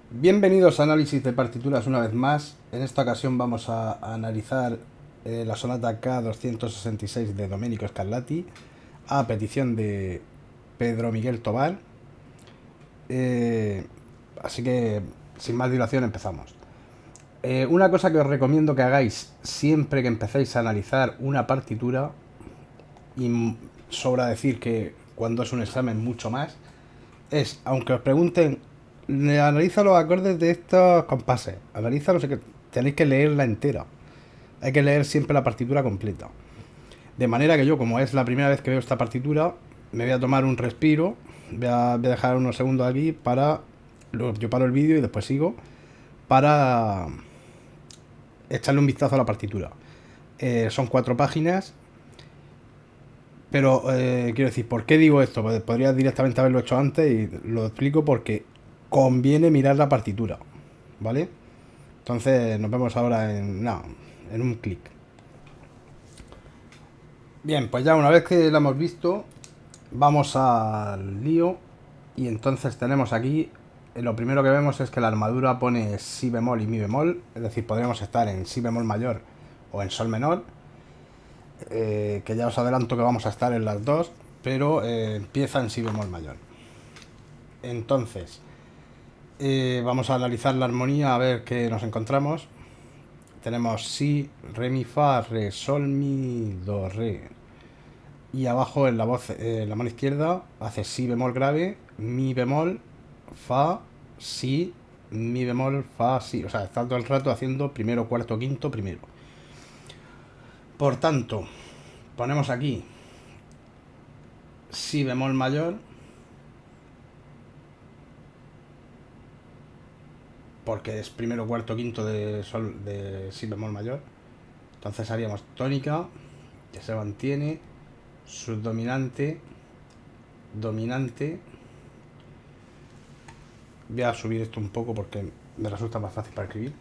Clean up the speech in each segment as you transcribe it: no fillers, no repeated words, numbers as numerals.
Bienvenidos a Análisis de Partituras una vez más. En esta ocasión vamos a analizar la sonata K266 de Domenico Scarlatti a petición de Pedro Miguel Tobar. Así que, sin más dilación, empezamos. Una cosa que os recomiendo que hagáis siempre que empecéis a analizar una partitura, y sobra decir que cuando es un examen mucho más, es, aunque os pregunten, analiza los acordes de estos compases, analiza no sé qué, tenéis que leerla entera. Hay que leer siempre la partitura completa. De manera que yo, como es la primera vez que veo esta partitura, me voy a tomar un respiro, voy a dejar unos segundos aquí para... Yo paro el vídeo y después sigo para echarle un vistazo a la partitura. Son 4 páginas, pero quiero decir, ¿por qué digo esto? Pues podría directamente haberlo hecho antes y lo explico porque conviene mirar la partitura, ¿vale? Entonces nos vemos ahora en un clic. Bien, pues ya una vez que la hemos visto, vamos al lío y entonces tenemos aquí, lo primero que vemos es que la armadura pone si bemol y mi bemol, es decir, podríamos estar en si bemol mayor o en sol menor, que ya os adelanto que vamos a estar en las dos, pero empieza en si bemol mayor. Entonces, vamos a analizar la armonía a ver qué nos encontramos. Tenemos si, re, mi, fa, re, sol, mi, do, re. Y abajo en la voz, la mano izquierda, hace si bemol grave, mi bemol, fa, si, mi bemol, fa, si. O sea, está todo el rato haciendo primero, cuarto, quinto, primero. Por tanto, ponemos aquí si bemol mayor, porque es primero, cuarto, quinto de sol de si bemol mayor. Entonces haríamos tónica, que se mantiene, subdominante, dominante. Voy a subir esto un poco porque me resulta más fácil para escribir.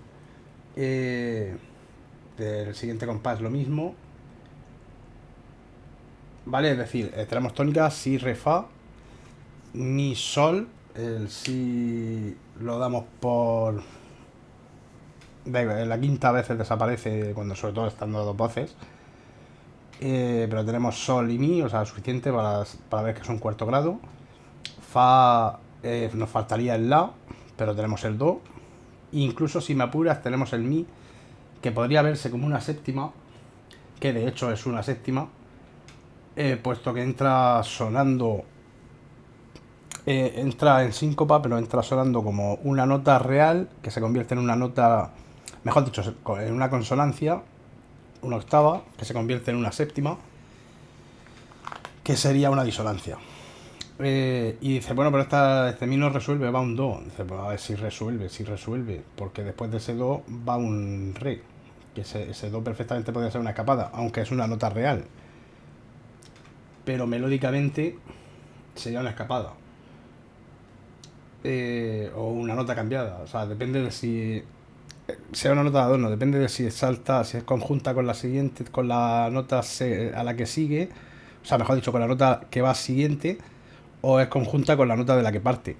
Del siguiente compás lo mismo. ¿Vale? Es decir, tenemos tónica, si, re, fa, mi, sol. El si lo damos por... En la quinta a veces desaparece cuando sobre todo están dando dos voces. Pero tenemos sol y mi, o sea, suficiente para ver que es un cuarto grado. Fa, nos faltaría el la, pero tenemos el do. Incluso si me apuras tenemos el mi, que podría verse como una séptima, que de hecho es una séptima, puesto que entra sonando, entra en síncopa, pero entra sonando como una nota real, que se convierte en una nota, mejor dicho, en una consonancia, una octava, que se convierte en una séptima, que sería una disonancia. Y dice, bueno, pero este mi no resuelve, va un do. Dice, pues a ver si resuelve, porque después de ese do va un re, que ese do perfectamente podría ser una escapada, aunque es una nota real, pero melódicamente sería una escapada. O una nota cambiada, o sea, depende de si sea una nota de adorno, depende de si salta, si es conjunta con la siguiente, con la nota a la que sigue, o sea, mejor dicho, con la nota que va siguiente, o es conjunta con la nota de la que parte.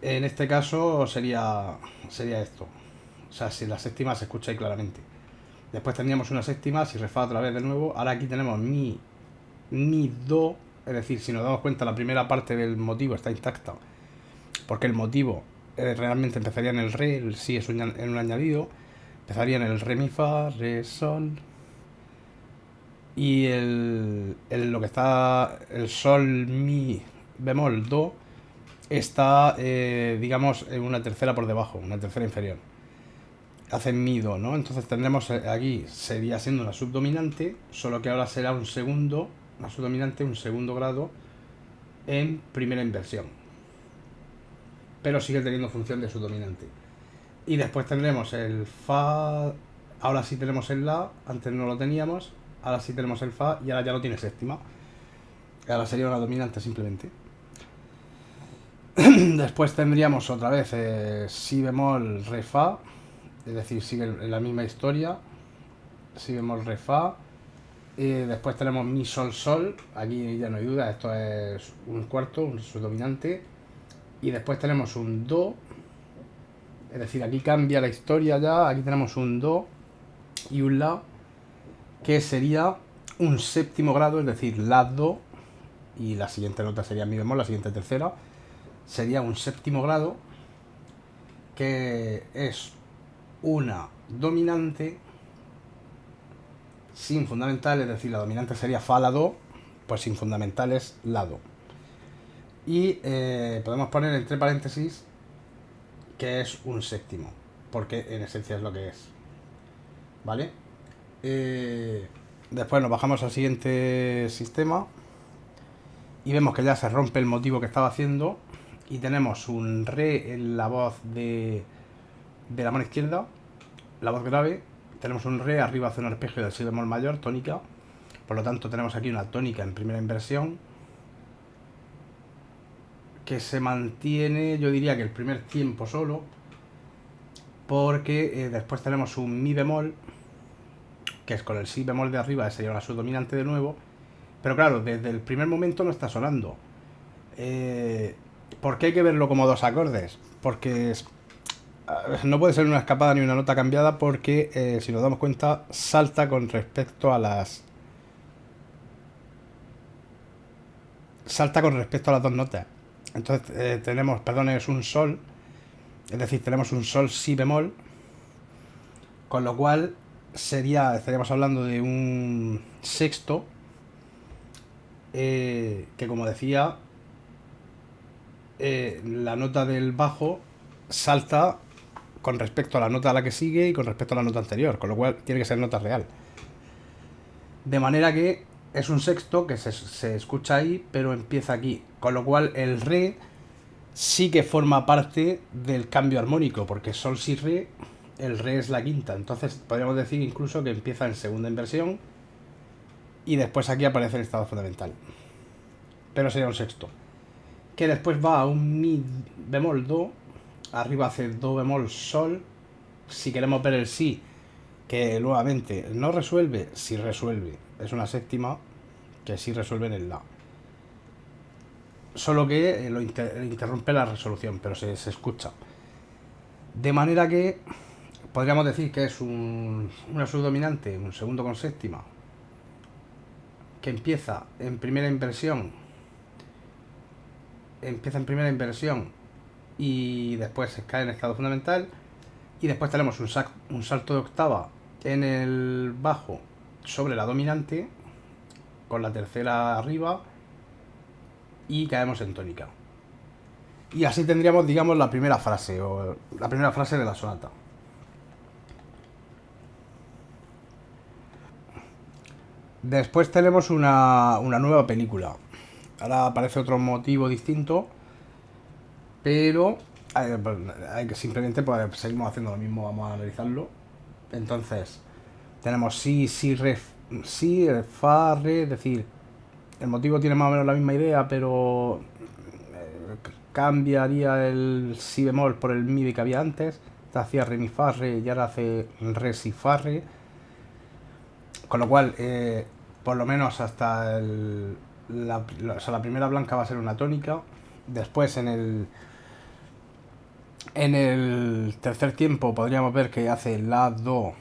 En este caso sería esto, o sea, si la séptima se escucha ahí claramente. Después tendríamos una séptima, si refa otra vez de nuevo. Ahora aquí tenemos mi, do, es decir, si nos damos cuenta, la primera parte del motivo está intacta, porque el motivo realmente empezaría en el re, el si es en un añadido, empezaría en el re, mi, fa, re, sol, y lo que está, el sol, mi, bemol, do, está, digamos, en una tercera por debajo, una tercera inferior. Hace mi, do, ¿no? Entonces tendremos aquí, sería siendo una subdominante, solo que ahora será un segundo, una subdominante, un segundo grado en primera inversión, pero sigue teniendo función de subdominante. Y después tendremos el fa, ahora sí tenemos el la, antes no lo teníamos, ahora sí tenemos el fa y ahora ya lo tiene séptima. Ahora sería una dominante simplemente. Después tendríamos otra vez si bemol re fa, es decir, sigue la misma historia, si bemol re fa. Después tenemos mi sol sol, aquí ya no hay duda, esto es un cuarto, un subdominante. Y después tenemos un do, Es decir, aquí cambia la historia ya. Aquí tenemos un do y un la, que sería un séptimo grado, es decir, la do, y la siguiente nota sería mi bemol, la siguiente tercera, sería un séptimo grado, que es una dominante sin fundamental, es decir, la dominante sería fa, la, do, pues sin fundamentales, la, do. Y podemos poner entre paréntesis que es un séptimo, porque en esencia es lo que es. ¿Vale? Después nos bajamos al siguiente sistema y vemos que ya se rompe el motivo que estaba haciendo y tenemos un re en la voz de la mano izquierda, la voz grave. Tenemos un re, arriba hace un arpegio del si bemol mayor, tónica. Por lo tanto tenemos aquí una tónica en primera inversión que se mantiene, yo diría que el primer tiempo solo, porque después tenemos un mi bemol, que es con el si bemol de arriba, sería una subdominante de nuevo. Pero claro, desde el primer momento no está sonando. ¿Por qué hay que verlo como dos acordes? Porque no puede ser una escapada ni una nota cambiada, porque si nos damos cuenta salta con respecto a las dos notas. Entonces tenemos, perdón, es un sol, es decir, tenemos un sol si bemol, con lo cual estaríamos hablando de un sexto, que como decía, la nota del bajo salta con respecto a la nota a la que sigue y con respecto a la nota anterior, con lo cual tiene que ser nota real. De manera que es un sexto que se escucha ahí, pero empieza aquí, con lo cual el re sí que forma parte del cambio armónico, porque sol, si, re, el re es la quinta. Entonces podríamos decir incluso que empieza en segunda inversión y después aquí aparece el estado fundamental, pero sería un sexto, que después va a un mi bemol do, arriba hace do bemol sol. Si queremos ver el si, que nuevamente no resuelve, si resuelve, es una séptima que sí resuelve en el la, solo que lo interrumpe la resolución, pero se escucha. De manera que podríamos decir que es una subdominante, un segundo con séptima, que empieza en primera inversión y después se cae en estado fundamental, y después tenemos un salto de octava en el bajo sobre la dominante con la tercera arriba y caemos en tónica. Y así tendríamos, digamos, la primera frase de la sonata. Después tenemos una nueva película. Ahora aparece otro motivo distinto, pero hay que simplemente pues, seguimos haciendo lo mismo, vamos a analizarlo. Entonces, tenemos si, re, si, fa, re, es decir, el motivo tiene más o menos la misma idea, pero cambiaría el si bemol por el mi que había antes. Hacía re, mi, fa, re, y ahora hace re, si, fa, re. Con lo cual, por lo menos hasta la primera blanca va a ser una tónica. Después en el tercer tiempo podríamos ver que hace la, do.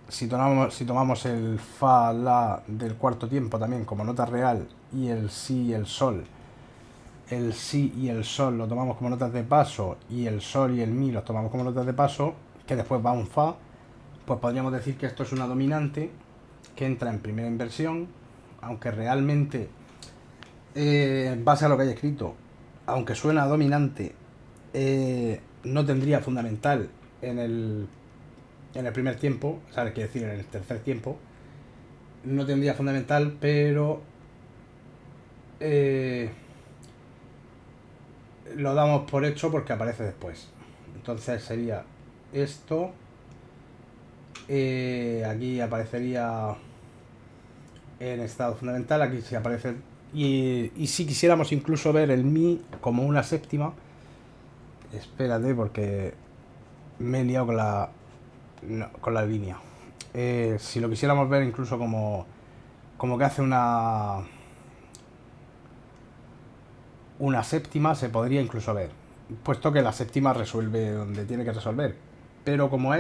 Si tomamos el fa, la del cuarto tiempo también como nota real, y el si y el sol lo tomamos como notas de paso, y el sol y el mi los tomamos como notas de paso, que después va un fa, pues podríamos decir que esto es una dominante que entra en primera inversión, aunque realmente, en base a lo que hay escrito, aunque suena dominante, no tendría fundamental en el primer tiempo, ¿sabes? Quiere decir, en el tercer tiempo no tendría fundamental, pero lo damos por hecho porque aparece después. Entonces sería esto, aquí aparecería en estado fundamental, aquí sí aparece, y si quisiéramos incluso ver el mi como una séptima, espérate porque me he liado con la línea. Si lo quisiéramos ver incluso como que hace una séptima, se podría incluso ver. puesto que la séptima resuelve donde tiene que resolver. Pero como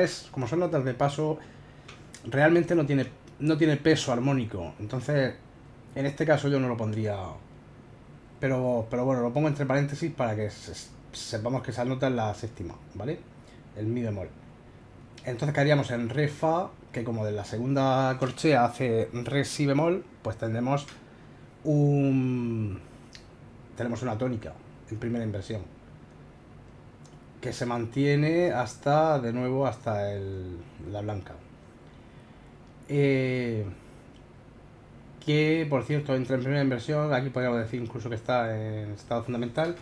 son notas de paso, realmente no tiene peso armónico. Entonces, en este caso yo no lo pondría. Pero bueno, lo pongo entre paréntesis para que sepamos que esa nota es la séptima, ¿vale? El mi bemol. Entonces caeríamos en re fa, que como de la segunda corchea hace re si bemol, pues tenemos una tónica en primera inversión que se mantiene de nuevo hasta la blanca. Que por cierto entra en primera inversión, aquí podríamos decir incluso que está en estado fundamental,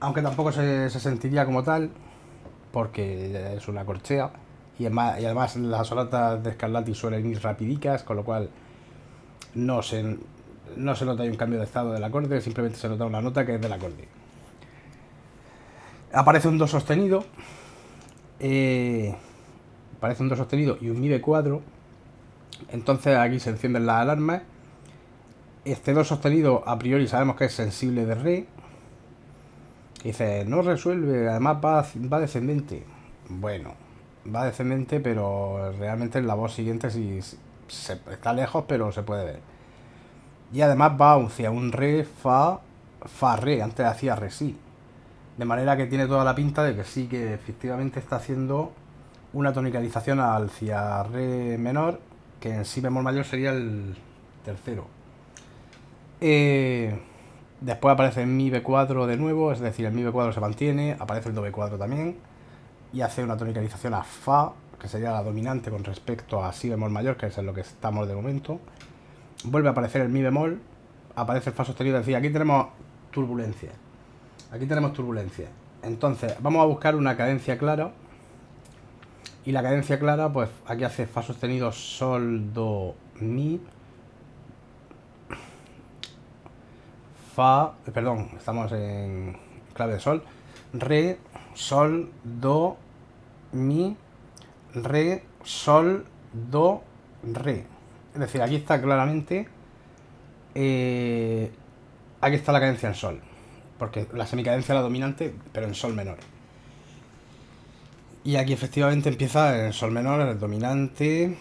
aunque tampoco se sentiría como tal, porque es una corchea, y además las sonatas de Scarlatti suelen ir rapidicas, con lo cual no se, no se nota ahí un cambio de estado del acorde, simplemente se nota una nota que es del acorde. Aparece un do sostenido, aparece un do sostenido y un mi b4. Entonces aquí se encienden las alarmas. Este do sostenido a priori sabemos que es sensible de re. Dice, no resuelve, además va descendente. Bueno, va descendente, pero realmente en la voz siguiente sí está lejos, pero se puede ver. Y además va hacia un re, fa, fa, re. Antes hacía re, si. De manera que tiene toda la pinta de que sí, que efectivamente está haciendo una tonicalización hacia re menor, que en si bemol mayor sería el tercero. Después aparece el mi b4 de nuevo, es decir, el mi b4 se mantiene, aparece el do b4 también, y hace una tonicalización a fa, que sería la dominante con respecto a si bemol mayor, que es en lo que estamos de momento. Vuelve a aparecer el mi bemol, aparece el fa sostenido, es decir, aquí tenemos turbulencia. Aquí tenemos turbulencia. Entonces, vamos a buscar una cadencia clara. Y la cadencia clara, pues aquí hace fa sostenido, sol, do, mi. Fa, perdón, estamos en clave de sol. Re, sol, do, mi, re, sol, do, re. Es decir, aquí está claramente. Aquí está la cadencia en sol. Porque la semicadencia es la dominante, pero en sol menor. Y aquí efectivamente empieza en sol menor, el dominante,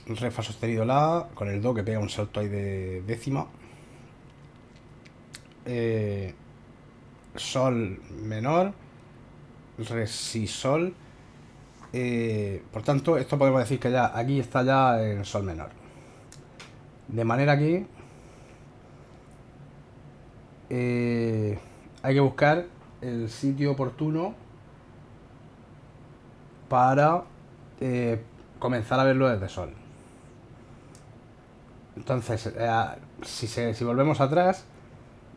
re fa sostenido la, con el do que pega un salto ahí de décima. Sol menor, re si sol. Por tanto, esto podemos decir que ya aquí está ya en sol menor. De manera que hay que buscar el sitio oportuno para comenzar a verlo desde sol. Entonces, si volvemos atrás,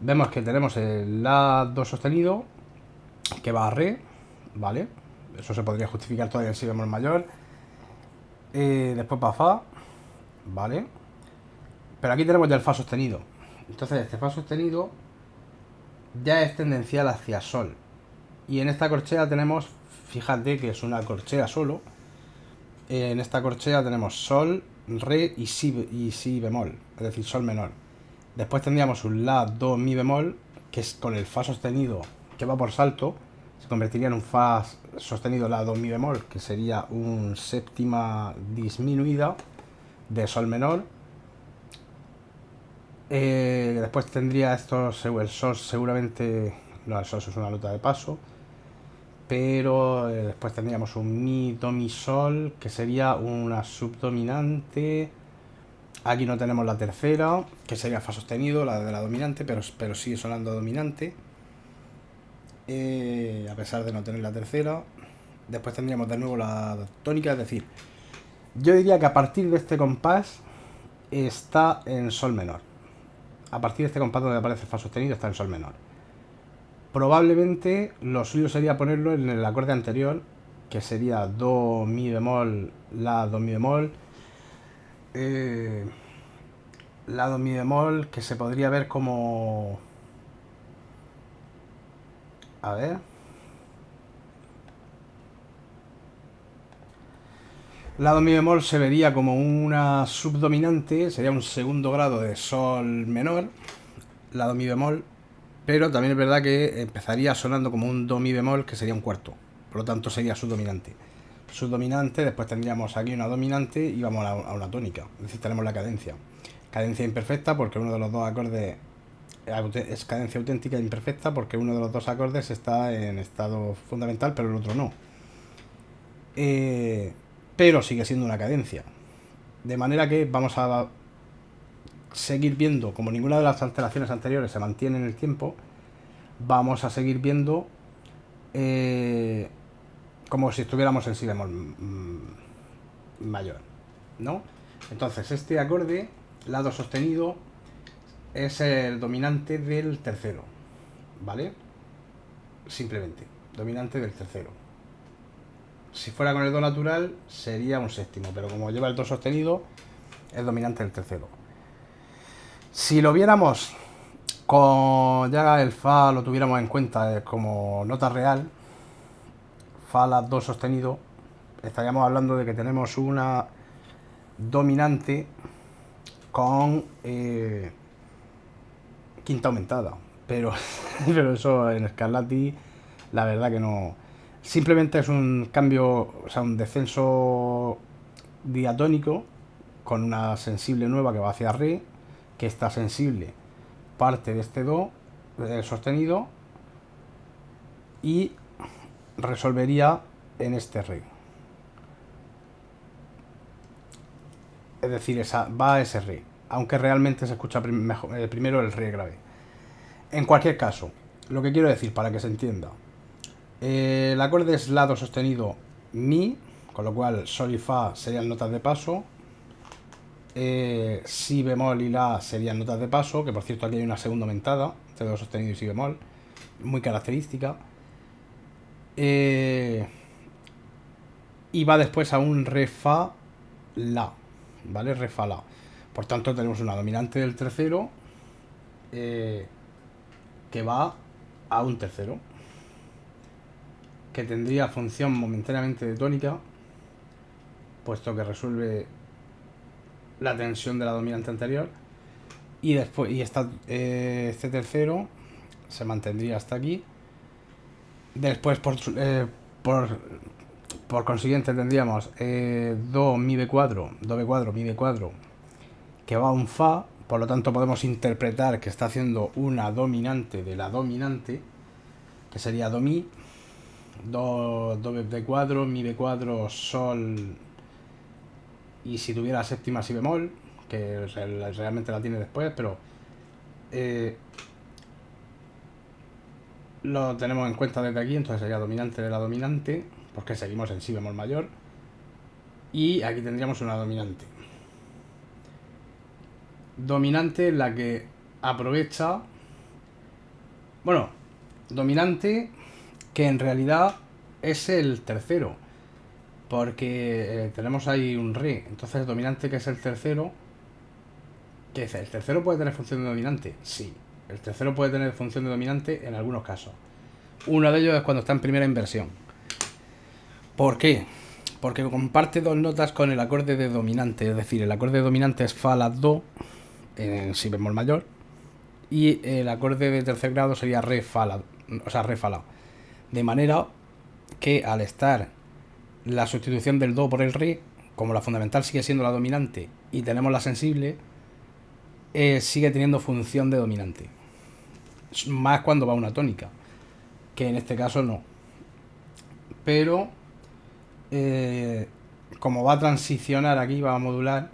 vemos que tenemos el la do sostenido que va a re, ¿vale? Eso se podría justificar todavía en si bemol mayor. Después va fa, ¿vale? Pero aquí tenemos ya el fa sostenido. Entonces este fa sostenido ya es tendencial hacia sol. Y en esta corchea tenemos, fíjate que es una corchea solo. En esta corchea tenemos sol, re y si bemol, es decir, sol menor. Después tendríamos un la, do, mi bemol, que es con el fa sostenido que va por salto. Se convertiría en un fa sostenido la, do, mi bemol, que sería un séptima disminuida de sol menor. Después tendría el sol seguramente. No, el sol es una nota de paso. Pero después tendríamos un mi, do, mi, sol, que sería una subdominante. Aquí no tenemos la tercera, que sería fa sostenido, la de la dominante, pero sigue sonando dominante. A pesar de no tener la tercera. Después tendríamos de nuevo la tónica, es decir, yo diría que a partir de este compás está en sol menor. A partir de este compás donde aparece fa sostenido está en sol menor. Probablemente lo suyo sería ponerlo en el acorde anterior, que sería do, mi bemol, la, do, mi bemol. La, do, mi bemol, que se podría ver como... A ver. La, do, mi bemol se vería como una subdominante, sería un segundo grado de sol menor. La, do, mi bemol. Pero también es verdad que empezaría sonando como un do mi bemol, que sería un cuarto. Por lo tanto sería subdominante. Subdominante, después tendríamos aquí una dominante y vamos a una tónica. Es decir, tenemos la cadencia. Cadencia imperfecta porque uno de los dos acordes es cadencia auténtica e imperfecta porque uno de los dos acordes está en estado fundamental pero el otro no. Pero sigue siendo una cadencia. De manera que vamos a seguir viendo, como ninguna de las alteraciones anteriores se mantiene en el tiempo, vamos a seguir viendo como si estuviéramos en si bemol mayor, ¿no? Entonces este acorde, la do sostenido, es el dominante del tercero, ¿vale? Simplemente, dominante del tercero. Si fuera con el do natural sería un séptimo, pero como lleva el do sostenido, es dominante del tercero. Si lo viéramos con ya el fa lo tuviéramos en cuenta como nota real, fa la do sostenido, estaríamos hablando de que tenemos una dominante con quinta aumentada, pero pero eso en Scarlatti la verdad que no, simplemente es un cambio, o sea, un descenso diatónico con una sensible nueva que va hacia re, que esta sensible parte de este do sostenido y resolvería en este re. Es decir, va a ese re, aunque realmente se escucha primero el re grave. En cualquier caso, lo que quiero decir para que se entienda, el acorde es la do sostenido mi, con lo cual sol y fa serían notas de paso. Si bemol y la serían notas de paso, que por cierto aquí hay una segunda aumentada de do sostenido y si bemol, muy característica. Y va después a un re fa la, ¿vale? Re fa la. Por tanto tenemos una dominante del tercero que va a un tercero, que tendría función momentáneamente de tónica, puesto que resuelve la tensión de la dominante anterior. Y después este tercero se mantendría hasta aquí. Después por consiguiente tendríamos do mi b4, do b4, mi b4, que va a un fa. Por lo tanto podemos interpretar que está haciendo una dominante de la dominante, que sería do mi, do b4, mi b4, sol, y si tuviera séptima si bemol, que realmente la tiene después, pero lo tenemos en cuenta desde aquí, entonces sería dominante de la dominante, porque seguimos en si bemol mayor, y aquí tendríamos una dominante. Dominante la que aprovecha, bueno, dominante que en realidad es el tercero, porque tenemos ahí un re, entonces dominante que es el tercero. ¿Qué dice? ¿El tercero puede tener función de dominante? Sí, el tercero puede tener función de dominante en algunos casos. Uno de ellos es cuando está en primera inversión. ¿Por qué? Porque comparte dos notas con el acorde de dominante, es decir, el acorde de dominante es fa la do en si bemol mayor y el acorde de tercer grado sería re fa la, o sea, re fa la. De manera que al estar la sustitución del do por el re, como la fundamental sigue siendo la dominante y tenemos la sensible, sigue teniendo función de dominante. Más cuando va una tónica, que en este caso no. Pero como va a transicionar aquí, va a modular,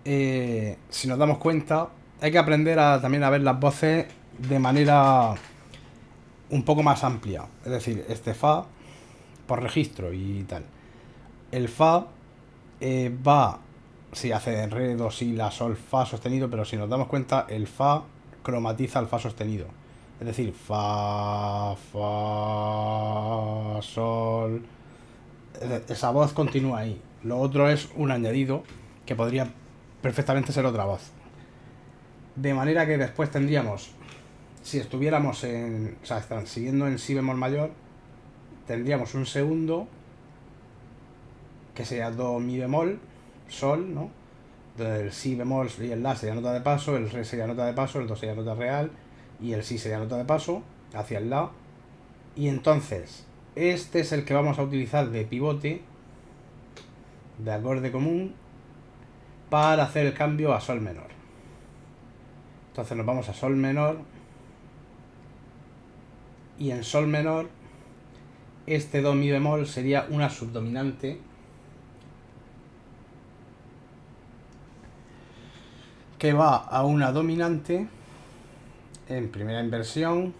si nos damos cuenta, hay que aprender también a ver las voces de manera un poco más amplia. Es decir, este fa por registro y tal. El fa va, si hace re, do, si, la, sol, fa sostenido, pero si nos damos cuenta, el fa cromatiza el fa sostenido. Es decir, fa, fa, sol. Esa voz continúa ahí. Lo otro es un añadido que podría perfectamente ser otra voz. De manera que después tendríamos, si estuviéramos en, o sea, siguiendo en si bemol mayor, tendríamos un segundo que sería do mi bemol, sol, ¿no? El si bemol y el la sería nota de paso, el re sería nota de paso, el do sería nota real, y el si sería nota de paso hacia el la. Y entonces este es el que vamos a utilizar de pivote, de acorde común, para hacer el cambio a sol menor. Entonces nos vamos a sol menor, y en sol menor este do mi bemol sería una subdominante que va a una dominante en primera inversión,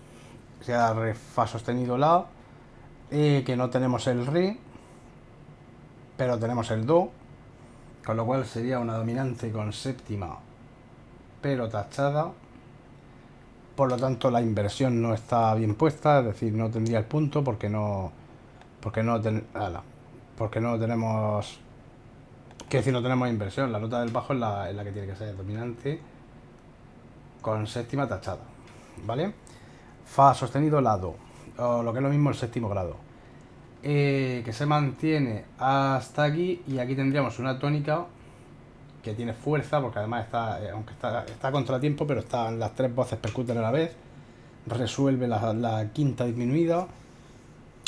sea re fa sostenido la, que no tenemos el re, pero tenemos el do, con lo cual sería una dominante con séptima pero tachada. Por lo tanto la inversión no está bien puesta, es decir, no tendría el punto porque no tenemos, que decir, no tenemos inversión. La nota del bajo es la que tiene que ser dominante con séptima tachada, ¿vale? Fa sostenido la do, o lo que es lo mismo el séptimo grado, que se mantiene hasta aquí, y aquí tendríamos una tónica que tiene fuerza porque además está, aunque está a contratiempo, pero están las tres voces percuten a la vez, resuelve la quinta disminuida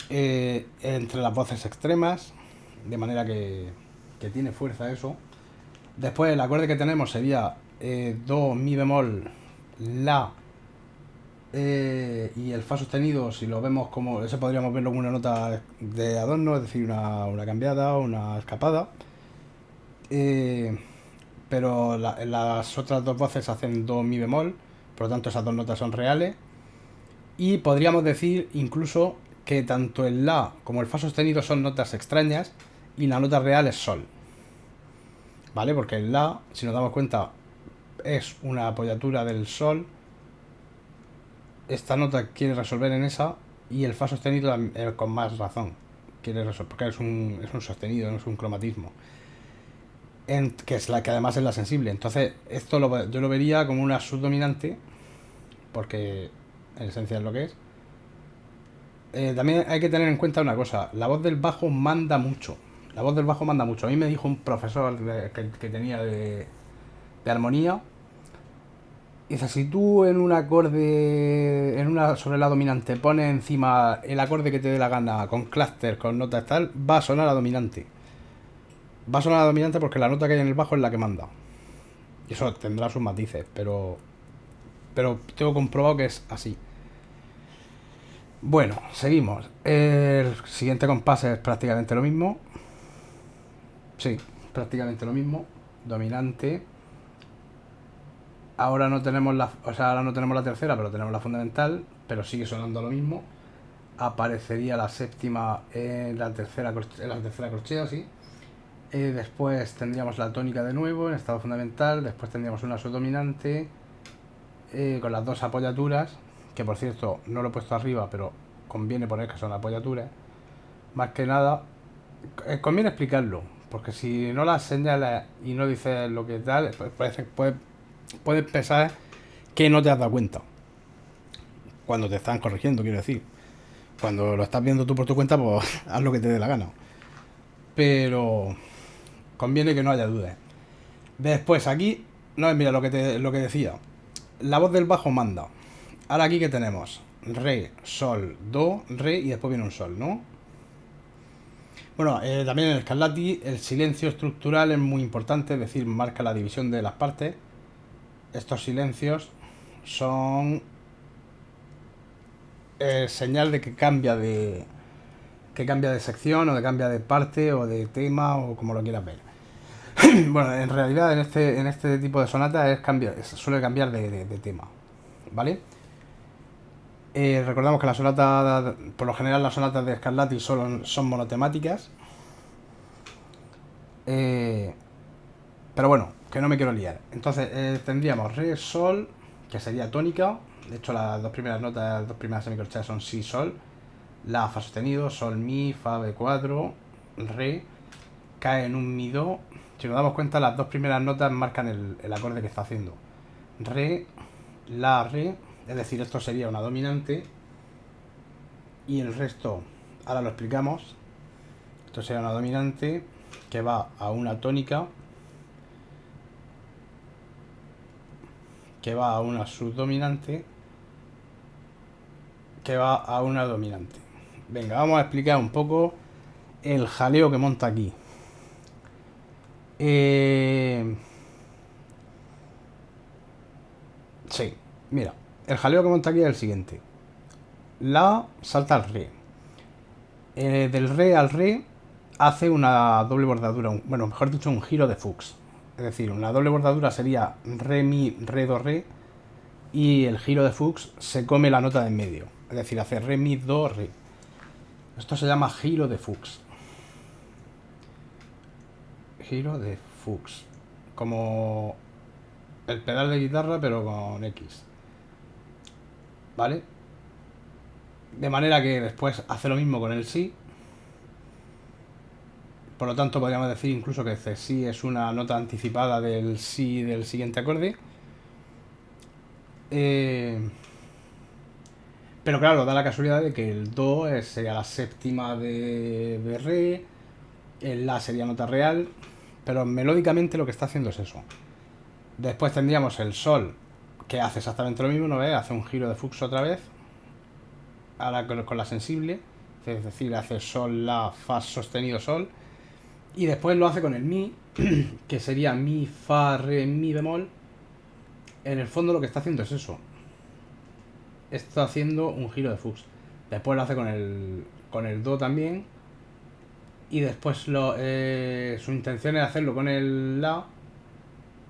entre las voces extremas, de manera que tiene fuerza eso. Después el acorde que tenemos sería do, mi bemol, la, y el fa sostenido, si lo vemos como, ese podríamos verlo como una nota de adorno, es decir, una cambiada o una escapada. Pero las otras dos voces hacen do, mi bemol, por lo tanto esas dos notas son reales. Y podríamos decir incluso que tanto el la como el fa sostenido son notas extrañas y la nota real es sol. ¿Vale? Porque el la, si nos damos cuenta, es una apoyatura del sol. Esta nota quiere resolver en esa, y el fa sostenido con más razón quiere resolver, porque es un sostenido, no es un cromatismo. Que es la que además es la sensible. Entonces, esto yo lo vería como una subdominante, porque en esencia es lo que es. También hay que tener en cuenta una cosa: la voz del bajo manda mucho. La voz del bajo manda mucho. A mí me dijo un profesor que tenía de armonía. Dice, si tú en un acorde, sobre la dominante, pones encima el acorde que te dé la gana, con clúster, con notas tal, va a sonar la dominante. Va a sonar la dominante porque la nota que hay en el bajo es la que manda. Y eso tendrá sus matices, pero tengo comprobado que es así. Bueno, seguimos. El siguiente compás es prácticamente lo mismo. Sí, prácticamente lo mismo. Dominante. Ahora no tenemos ahora no tenemos la tercera, pero tenemos la fundamental, pero sigue sonando lo mismo. Aparecería la séptima en la tercera corchea, sí. Después tendríamos la tónica de nuevo en estado fundamental. Después tendríamos una subdominante con las dos apoyaturas, que por cierto no lo he puesto arriba, pero conviene poner que son apoyaturas. Más que nada, conviene explicarlo, porque si no las señalas y no dices lo que tal, pues puedes pensar que no te has dado cuenta cuando te están corrigiendo, quiero decir. Cuando lo estás viendo tú por tu cuenta, pues haz lo que te dé la gana. Pero conviene que no haya dudas. Después aquí, no, mira lo que decía. La voz del bajo manda. Ahora aquí que tenemos re, sol, do, re, y después viene un sol, ¿no? Bueno, también en el Scarlatti el silencio estructural es muy importante, es decir, marca la división de las partes. Estos silencios son señal de que cambia de sección, o de cambia de parte, o de tema, o como lo quieras ver. Bueno, en realidad en este tipo de sonatas suele cambiar de tema, ¿vale? Recordamos que las sonatas, por lo general las sonatas de Scarlatti son monotemáticas. Pero bueno, que no me quiero liar. Entonces tendríamos re, sol, que sería tónica. De hecho las dos primeras notas, las dos primeras semicorcheas son si, sol. La, fa sostenido, sol, mi, fa, b4, re. Cae en un mi, do. Si nos damos cuenta, las dos primeras notas marcan el acorde que está haciendo. Re, la, re. Es decir, esto sería una dominante. Y el resto, ahora lo explicamos. Esto sería una dominante que va a una tónica, que va a una subdominante, que va a una dominante. Venga, vamos a explicar un poco el jaleo que monta aquí. Sí, mira, el jaleo que monta aquí es el siguiente. La salta al re. Del re al re hace una doble bordadura, bueno, mejor dicho, un giro de Fuchs. Es decir, una doble bordadura sería re, mi, re, do, re. Y el giro de Fuchs se come la nota de en medio. Es decir, hace re, mi, do, re. Esto se llama giro de Fuchs. Giro de Fuchs. Como el pedal de guitarra, pero con X. ¿Vale? De manera que después hace lo mismo con el si. Por lo tanto, podríamos decir incluso que este si es una nota anticipada del si del siguiente acorde. Pero claro, da la casualidad de que el do sería la séptima de re, el la sería nota real, pero melódicamente lo que está haciendo es eso. Después tendríamos el sol, que hace exactamente lo mismo, ¿no ves? Hace un giro de Fuchs otra vez, ahora con la sensible, es decir, hace sol, la, fa sostenido, sol, y después lo hace con el mi, que sería mi, fa, re, mi bemol. En el fondo lo que está haciendo es eso. Está haciendo un giro de Fuchs. Después lo hace con el do también. Y después su intención es hacerlo con el la,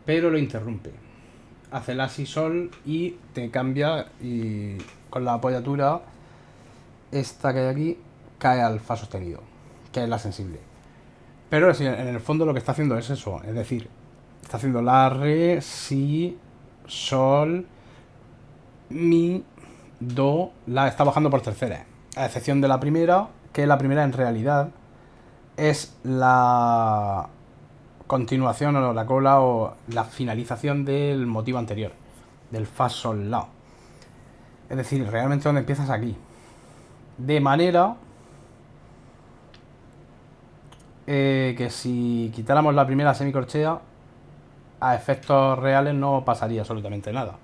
pero lo interrumpe. Hace la, si, sol y te cambia y con la apoyatura esta que hay aquí cae al fa sostenido, que es la sensible. Pero en el fondo lo que está haciendo es eso, es decir, está haciendo la, re, si, sol, mi, do, la, está bajando por terceras, a excepción de la primera, que la primera en realidad es la continuación o la cola o la finalización del motivo anterior, del fa, sol, la. Es decir, realmente donde empiezas aquí. De manera que si quitáramos la primera semicorchea, a efectos reales no pasaría absolutamente nada.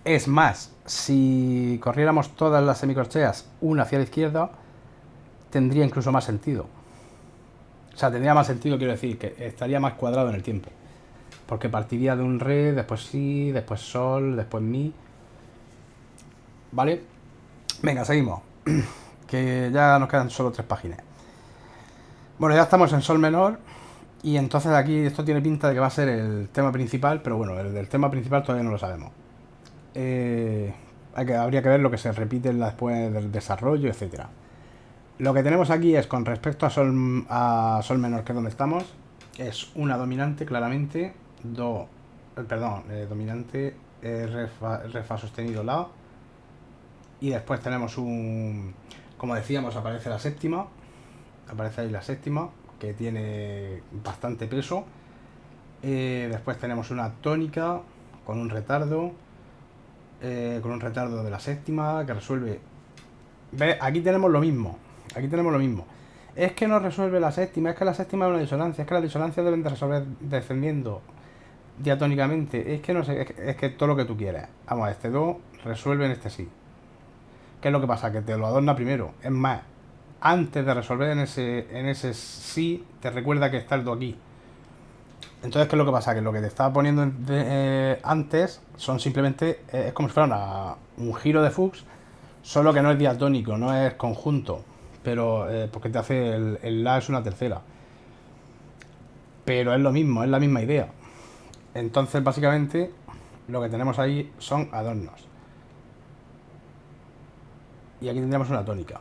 Es más, si corriéramos todas las semicorcheas una hacia la izquierda, tendría incluso más sentido. O sea, tendría más sentido, quiero decir, que estaría más cuadrado en el tiempo. Porque partiría de un re, después si, después sol, después mi. ¿Vale? Venga, seguimos. Que ya nos quedan solo 3 páginas. Bueno, ya estamos en sol menor. Y entonces aquí esto tiene pinta de que va a ser el tema principal. Pero bueno, el del tema principal todavía no lo sabemos. Habría que ver lo que se repite después del desarrollo, etcétera. Lo que tenemos aquí es con respecto a sol menor, que es donde estamos, es una dominante claramente, dominante, re fa sostenido, la, y después tenemos como decíamos, aparece la séptima, aparece ahí la séptima, que tiene bastante peso. Después tenemos una tónica con un retardo de la séptima que resuelve. ¿Ves? Aquí tenemos lo mismo. Es que no resuelve la séptima, es que la séptima es una disonancia, es que las disonancias deben de resolver descendiendo diatónicamente, es que no sé, es que todo lo que tú quieras. Vamos, este do resuelve en este sí. ¿Qué es lo que pasa? Que te lo adorna primero. Es más, antes de resolver en ese sí, te recuerda que está el do aquí. Entonces, ¿qué es lo que pasa? Que lo que te estaba poniendo antes son simplemente, es como si fuera un giro de Fuchs, solo que no es diatónico, no es conjunto, pero porque te hace el la es una tercera. Pero es lo mismo, es la misma idea. Entonces, básicamente, lo que tenemos ahí son adornos. Y aquí tendríamos una tónica.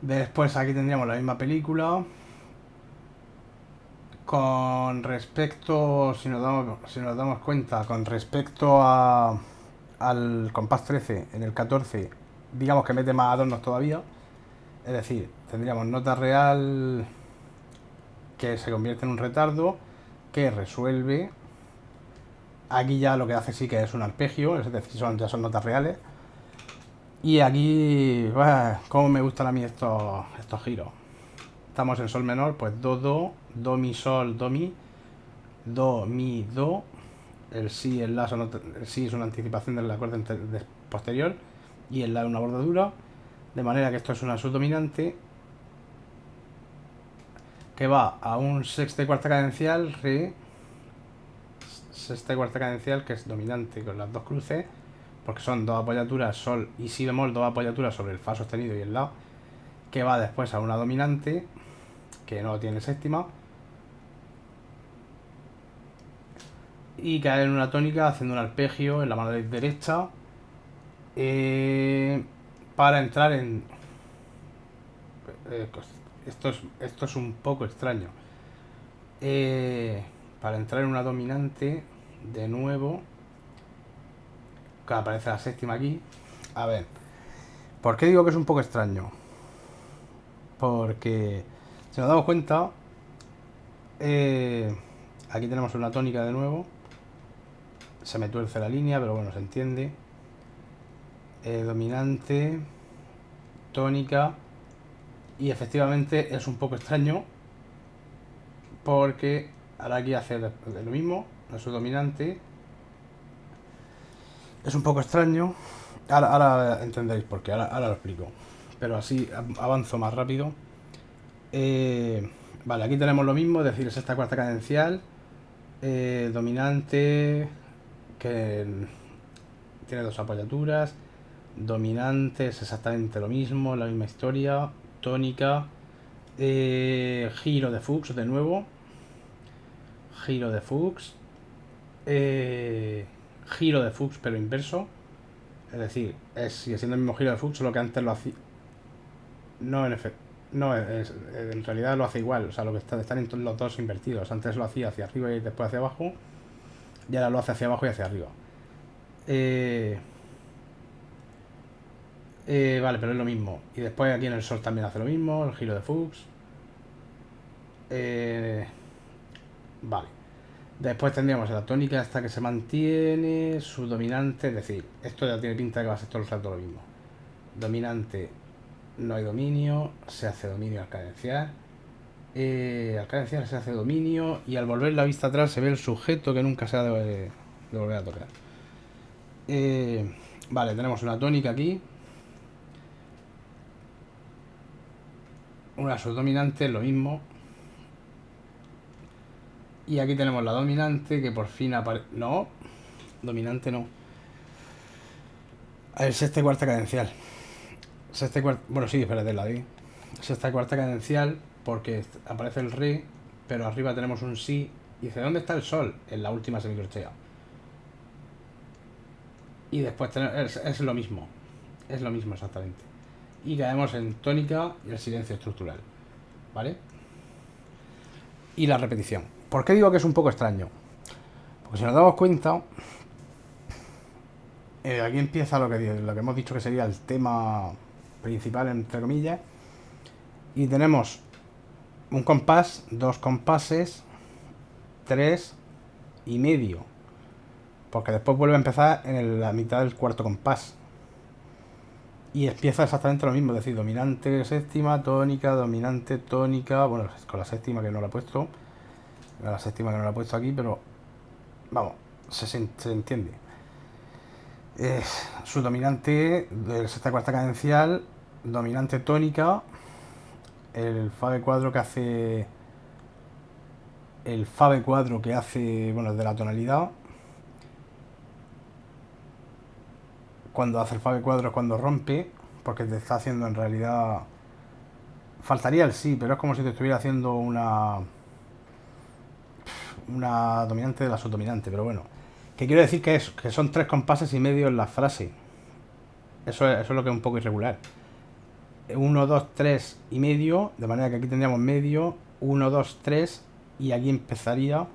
Después aquí tendríamos la misma película. Con respecto, si nos damos cuenta, con respecto al compás 13, en el 14, digamos que mete más adornos todavía. Es decir, tendríamos nota real que se convierte en un retardo, que resuelve. Aquí ya lo que hace sí que es un arpegio, es decir, ya son notas reales. Y aquí, cómo me gustan a mí estos giros. Estamos en sol menor, pues do, mi, sol, do, mi, do. El si, el la, el si es una anticipación del acorde posterior. y el La una bordadura, de manera que esto es una subdominante que va a un sexta y cuarta cadencial, re, sexta y cuarta cadencial, que es dominante con las dos cruces, porque son dos apoyaturas, sol y si bemol, dos apoyaturas sobre el fa sostenido y el la, que va después a una dominante que no tiene séptima y cae en una tónica haciendo un arpegio en la mano derecha, para entrar en... esto es un poco extraño. Para entrar en una dominante, de nuevo, que aparece la séptima aquí. A ver, ¿por qué digo que es un poco extraño? Porque, si nos damos cuenta, aquí tenemos una tónica de nuevo. Se me tuerce la línea, pero bueno, se entiende. Dominante, tónica, y efectivamente es un poco extraño porque ahora aquí hace lo mismo, la subdominante. Es un poco extraño. Ahora entenderéis por qué, ahora lo explico. Pero así avanzo más rápido. Vale, aquí tenemos lo mismo, es decir, es esta cuarta cadencial. Dominante, que tiene dos apoyaturas. Dominante es exactamente lo mismo, la misma historia. Tónica. Giro de Fuchs de nuevo. Giro de Fuchs. Giro de Fuchs pero inverso. Es decir, sigue siendo el mismo giro de Fuchs, solo que antes lo hacía... No, en efecto. No, en realidad lo hace igual. O sea, lo que están los dos invertidos. Antes lo hacía hacia arriba y después hacia abajo. Y ahora lo hace hacia abajo y hacia arriba. Vale, pero es lo mismo. Y después aquí en el sol también hace lo mismo, el giro de Fuchs. Vale. Después tendríamos la tónica hasta que se mantiene, su dominante, es decir, esto ya tiene pinta de que va a ser todo el rato lo mismo. Dominante, no hay dominio, se hace dominio al cadenciar. Al cadenciar se hace dominio y al volver la vista atrás se ve el sujeto que nunca se ha de volver a tocar. Vale, tenemos una tónica aquí. Una subdominante, lo mismo. Y aquí tenemos la dominante que por fin aparece... No, dominante no. A ver, sexta y cuarta cadencial. Sexta y cuarta... Bueno, sí, espérate, la di. Sexta y cuarta cadencial porque aparece el re, pero arriba tenemos un si. Y dice, ¿dónde está el sol? En la última semicorchea. Y después tenemos... Es lo mismo. Es lo mismo exactamente. Y caemos en tónica y el silencio estructural. ¿Vale? Y la repetición. ¿Por qué digo que es un poco extraño? Porque si nos damos cuenta, aquí empieza lo que hemos dicho que sería el tema principal, entre comillas. Y tenemos un compás, dos compases, tres y medio. Porque después vuelve a empezar en la mitad del cuarto compás. Y empieza exactamente lo mismo, es decir, dominante, séptima, tónica, dominante, tónica. Bueno, con la séptima que no la he puesto. La séptima que no la he puesto aquí, pero vamos, se entiende. Su dominante de sexta cuarta cadencial, dominante tónica, el fa cuadro que hace... El fa cuadro que hace, bueno, es de la tonalidad. Cuando hace el fa cuadro es cuando rompe, porque te está haciendo en realidad... Faltaría el sí, pero es como si te estuviera haciendo una dominante de la subdominante, pero bueno. Que quiero decir que son tres compases y medio en la frase. Eso es lo que es un poco irregular. 1, 2, 3 y medio, de manera que aquí tendríamos medio, 1, 2, 3 y aquí empezaría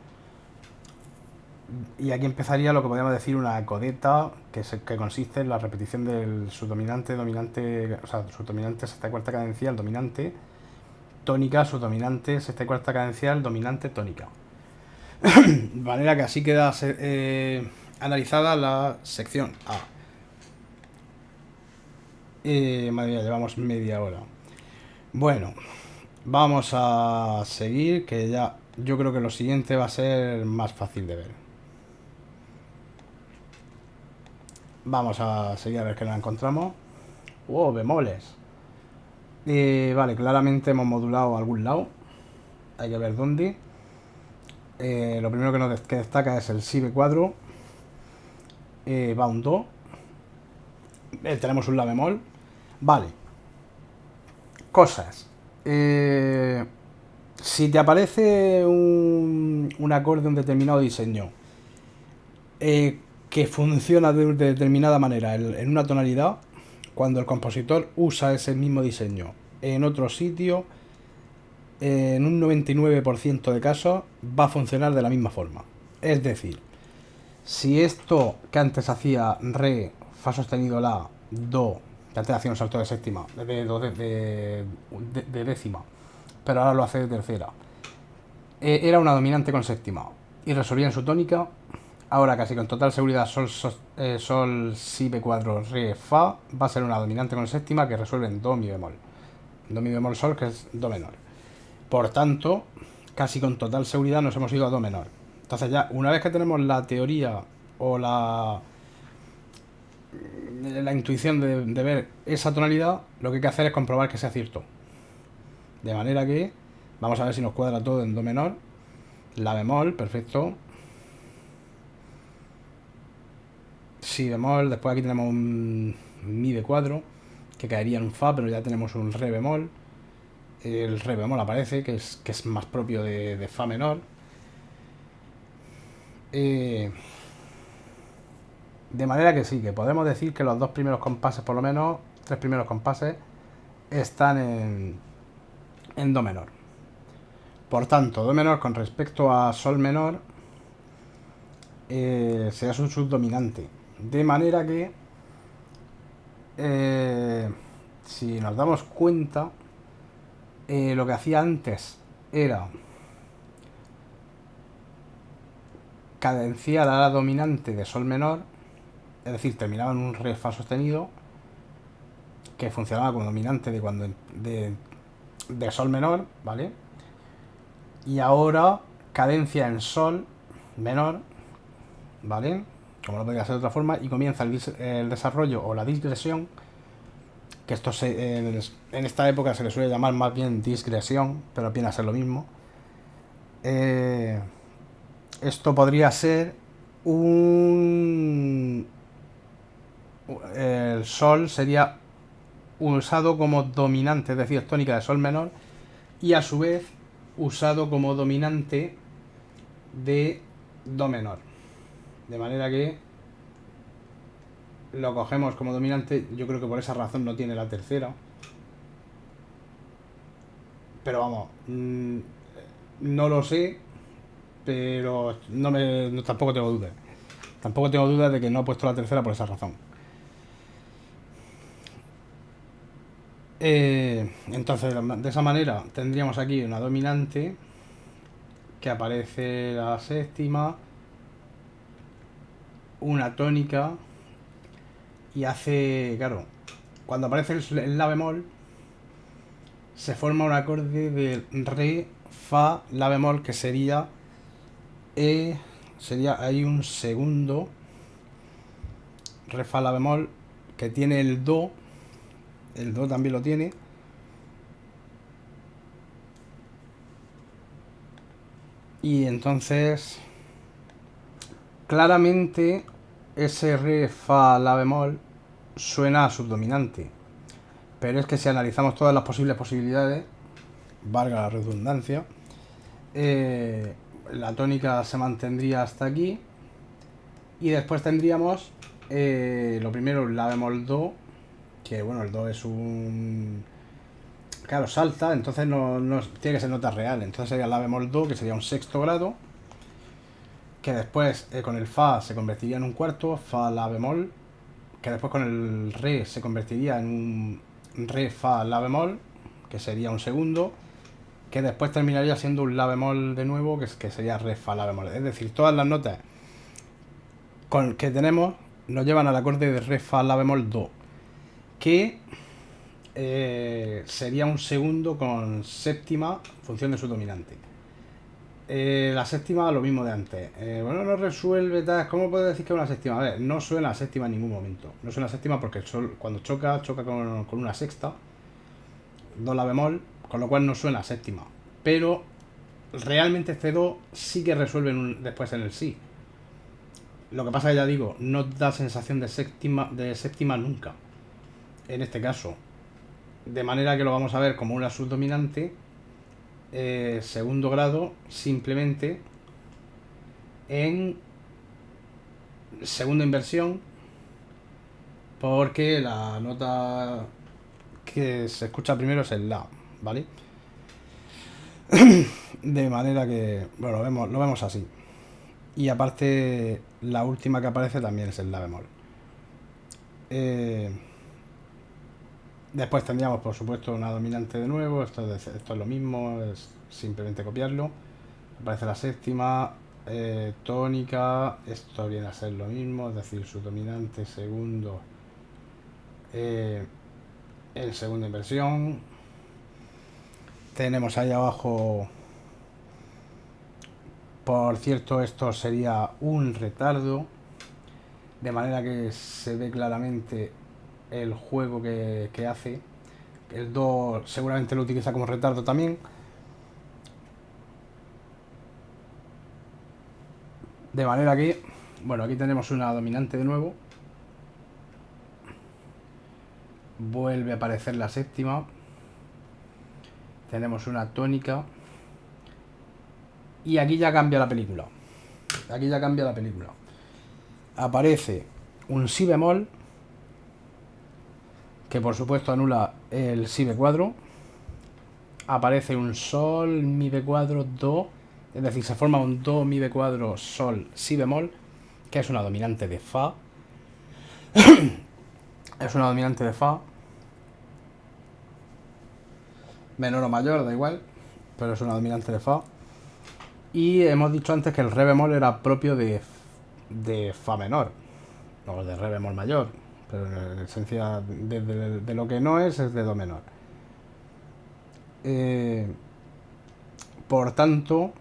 lo que podríamos decir una codeta, que consiste en la repetición del subdominante, dominante, o sea, subdominante, sexta y cuarta cadencial, dominante, tónica, subdominante, sexta y cuarta cadencial, dominante, tónica. De manera que así queda analizada la sección A. Madre mía, llevamos media hora. Bueno, vamos a seguir, que ya yo creo que lo siguiente va a ser más fácil de ver. Vamos a seguir a ver qué nos encontramos. ¡Wow! Bemoles. Vale, claramente hemos modulado a algún lado. Hay que ver dónde. Lo primero que destaca es el si b4. Va un do. Tenemos un la bemol. Vale. Cosas. Si te aparece un acorde de un determinado diseño que funciona de determinada manera en una tonalidad, cuando el compositor usa ese mismo diseño en otro sitio, en un 99% de casos va a funcionar de la misma forma. Es decir, si esto que antes hacía re, fa sostenido la, do, que antes hacía un salto de séptima, de décima, pero ahora lo hace de tercera, era una dominante con séptima y resolvía en su tónica, ahora casi con total seguridad sol, si b4, re, fa va a ser una dominante con séptima que resuelve en do, mi bemol. Do, mi bemol, sol, que es do menor. Por tanto, casi con total seguridad nos hemos ido a do menor. Entonces ya, una vez que tenemos la teoría o la intuición de ver esa tonalidad, lo que hay que hacer es comprobar que sea cierto. De manera que vamos a ver si nos cuadra todo en do menor. La bemol, perfecto. Si bemol, después aquí tenemos un mi b4 que caería en un fa, pero ya tenemos un re bemol. El re bemol aparece, que es más propio de fa menor. De manera que sí, que podemos decir que los dos primeros compases, por lo menos, tres primeros compases, están en do menor. Por tanto, do menor con respecto a sol menor será su subdominante. De manera que, si nos damos cuenta, lo que hacía antes era cadenciar a la dominante de sol menor, es decir, terminaba en un re fa sostenido, que funcionaba como dominante de sol menor, ¿vale? Y ahora cadencia en sol menor, ¿vale? Como no podría ser de otra forma, y comienza el desarrollo o la digresión, que esto en esta época se le suele llamar más bien disgresión, pero viene a ser lo mismo. Esto podría ser el sol sería usado como dominante, es decir, tónica de sol menor, y a su vez usado como dominante de do menor. De manera que lo cogemos como dominante. Yo creo que por esa razón no tiene la tercera. Pero vamos, no lo sé, pero tampoco tengo dudas. Tampoco tengo dudas de que no ha puesto la tercera por esa razón. Entonces, de esa manera tendríamos aquí una dominante que aparece la séptima, una tónica y hace, claro, cuando aparece el la bemol se forma un acorde de re, fa, la bemol, que sería hay un segundo re, fa, la bemol que tiene el do también lo tiene, y entonces claramente ese re, fa, la bemol suena a subdominante, pero es que si analizamos todas las posibles posibilidades, valga la redundancia, la tónica se mantendría hasta aquí y después tendríamos lo primero la bemol do, que bueno, el do es un, claro, salta, entonces no tiene que ser nota real, entonces sería la bemol do, que sería un sexto grado, que después con el fa se convertiría en un cuarto, fa, la bemol, que después con el re se convertiría en un re, fa, la bemol, que sería un segundo, que después terminaría siendo un la bemol de nuevo, que sería re, fa, la bemol. Es decir, todas las notas que tenemos nos llevan al acorde de re, fa, la bemol, do, que sería un segundo con séptima, función de su dominante. La séptima, lo mismo de antes. Bueno, no resuelve tal. ¿Cómo puedo decir que es una séptima? A ver, no suena a séptima en ningún momento. No suena a séptima porque el sol, cuando choca, choca con una sexta, do la bemol, con lo cual no suena a séptima. Pero realmente este do sí que resuelve después en el sí. Lo que pasa es que ya digo, no da sensación de séptima nunca. En este caso. De manera que lo vamos a ver como una subdominante. Segundo grado, simplemente en segunda inversión, porque la nota que se escucha primero es el la, ¿vale? De manera que, bueno, lo vemos así. Y aparte, la última que aparece también es el la bemol. Después tendríamos, por supuesto, una dominante de nuevo. Esto es lo mismo, es simplemente copiarlo. Aparece la séptima, tónica. Esto viene a ser lo mismo, es decir, su dominante segundo en segunda inversión. Tenemos ahí abajo, por cierto, esto sería un retardo, de manera que se ve claramente el juego que hace. El do seguramente lo utiliza como retardo también. De manera que, bueno, aquí tenemos una dominante de nuevo. Vuelve a aparecer la séptima. Tenemos una tónica. Y aquí ya cambia la película. Aquí ya cambia la película. Aparece un si bemol, que por supuesto anula el si b cuadro. Aparece un sol, mi b cuadro, do. Es decir, se forma un do, mi b cuadro, sol, si bemol, que es una dominante de fa. Es una dominante de fa. Menor o mayor, da igual. Pero es una dominante de fa. Y hemos dicho antes que el re bemol era propio de fa menor. O de re bemol mayor. Pero en esencia de lo que no es de do menor. Por tanto,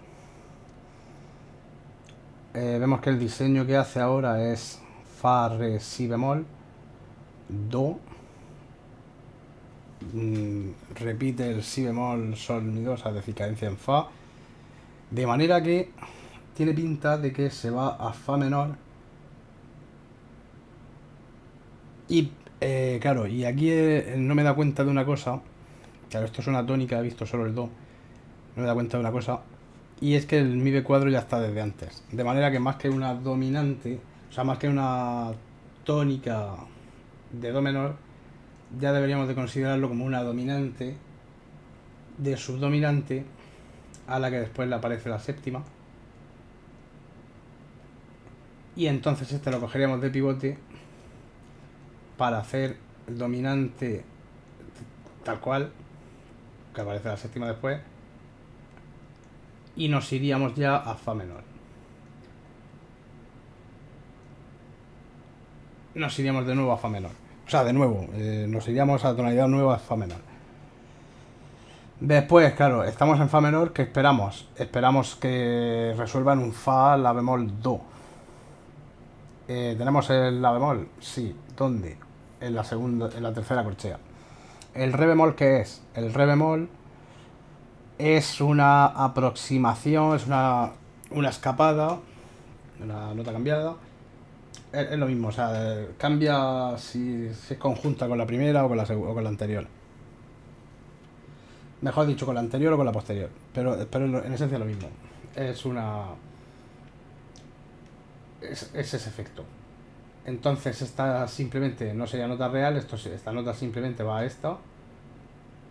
vemos que el diseño que hace ahora es fa, re, si bemol, do, repite el si bemol, sol, mi, do, es decir, cadencia en fa, de manera que tiene pinta de que se va a fa menor. Y claro, y aquí no me da cuenta de una cosa. Claro, esto es una tónica, he visto solo el do. No me da cuenta de una cosa. Y es que el mi b cuadro ya está desde antes. De manera que más que una dominante, o sea, más que una tónica de do menor, ya deberíamos de considerarlo como una dominante de subdominante a la que después le aparece la séptima. Y entonces este lo cogeríamos de pivote para hacer el dominante tal cual, que aparece la séptima después, y nos iríamos ya a fa menor. Nos iríamos de nuevo a fa menor. O sea, de nuevo, nos iríamos a tonalidad nueva a fa menor. Después, claro, estamos en fa menor, ¿qué esperamos? Esperamos que resuelva en un fa, la bemol, do. ¿Tenemos el la bemol? Sí. ¿Dónde? En la segunda, en la tercera corchea. ¿El re bemol qué es? El re bemol es una aproximación, es una escapada, una nota cambiada. Es lo mismo, o sea, cambia si es conjunta con la primera o con la anterior. Mejor dicho, con la anterior o con la posterior. Pero en esencia es lo mismo. Es una... Es ese efecto. Entonces esta simplemente no sería nota real, esta nota simplemente va a esta.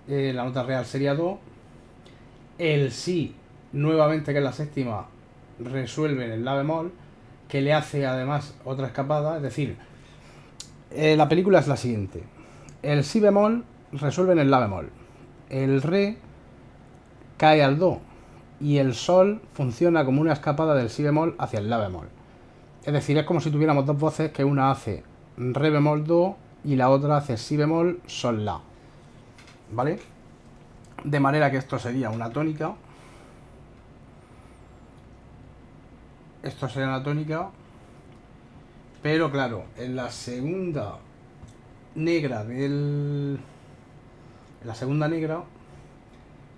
La nota real sería do. El si, nuevamente que es la séptima, resuelve en el la bemol, que le hace además otra escapada. Es decir, la película es la siguiente. El si bemol resuelve en el la bemol. El re cae al do. Y el sol funciona como una escapada del si bemol hacia el la bemol. Es decir, es como si tuviéramos dos voces, que una hace re bemol do y la otra hace si bemol sol la. ¿Vale? De manera que esto sería una tónica. Esto sería una tónica. Pero claro, en la segunda negra del... En la segunda negra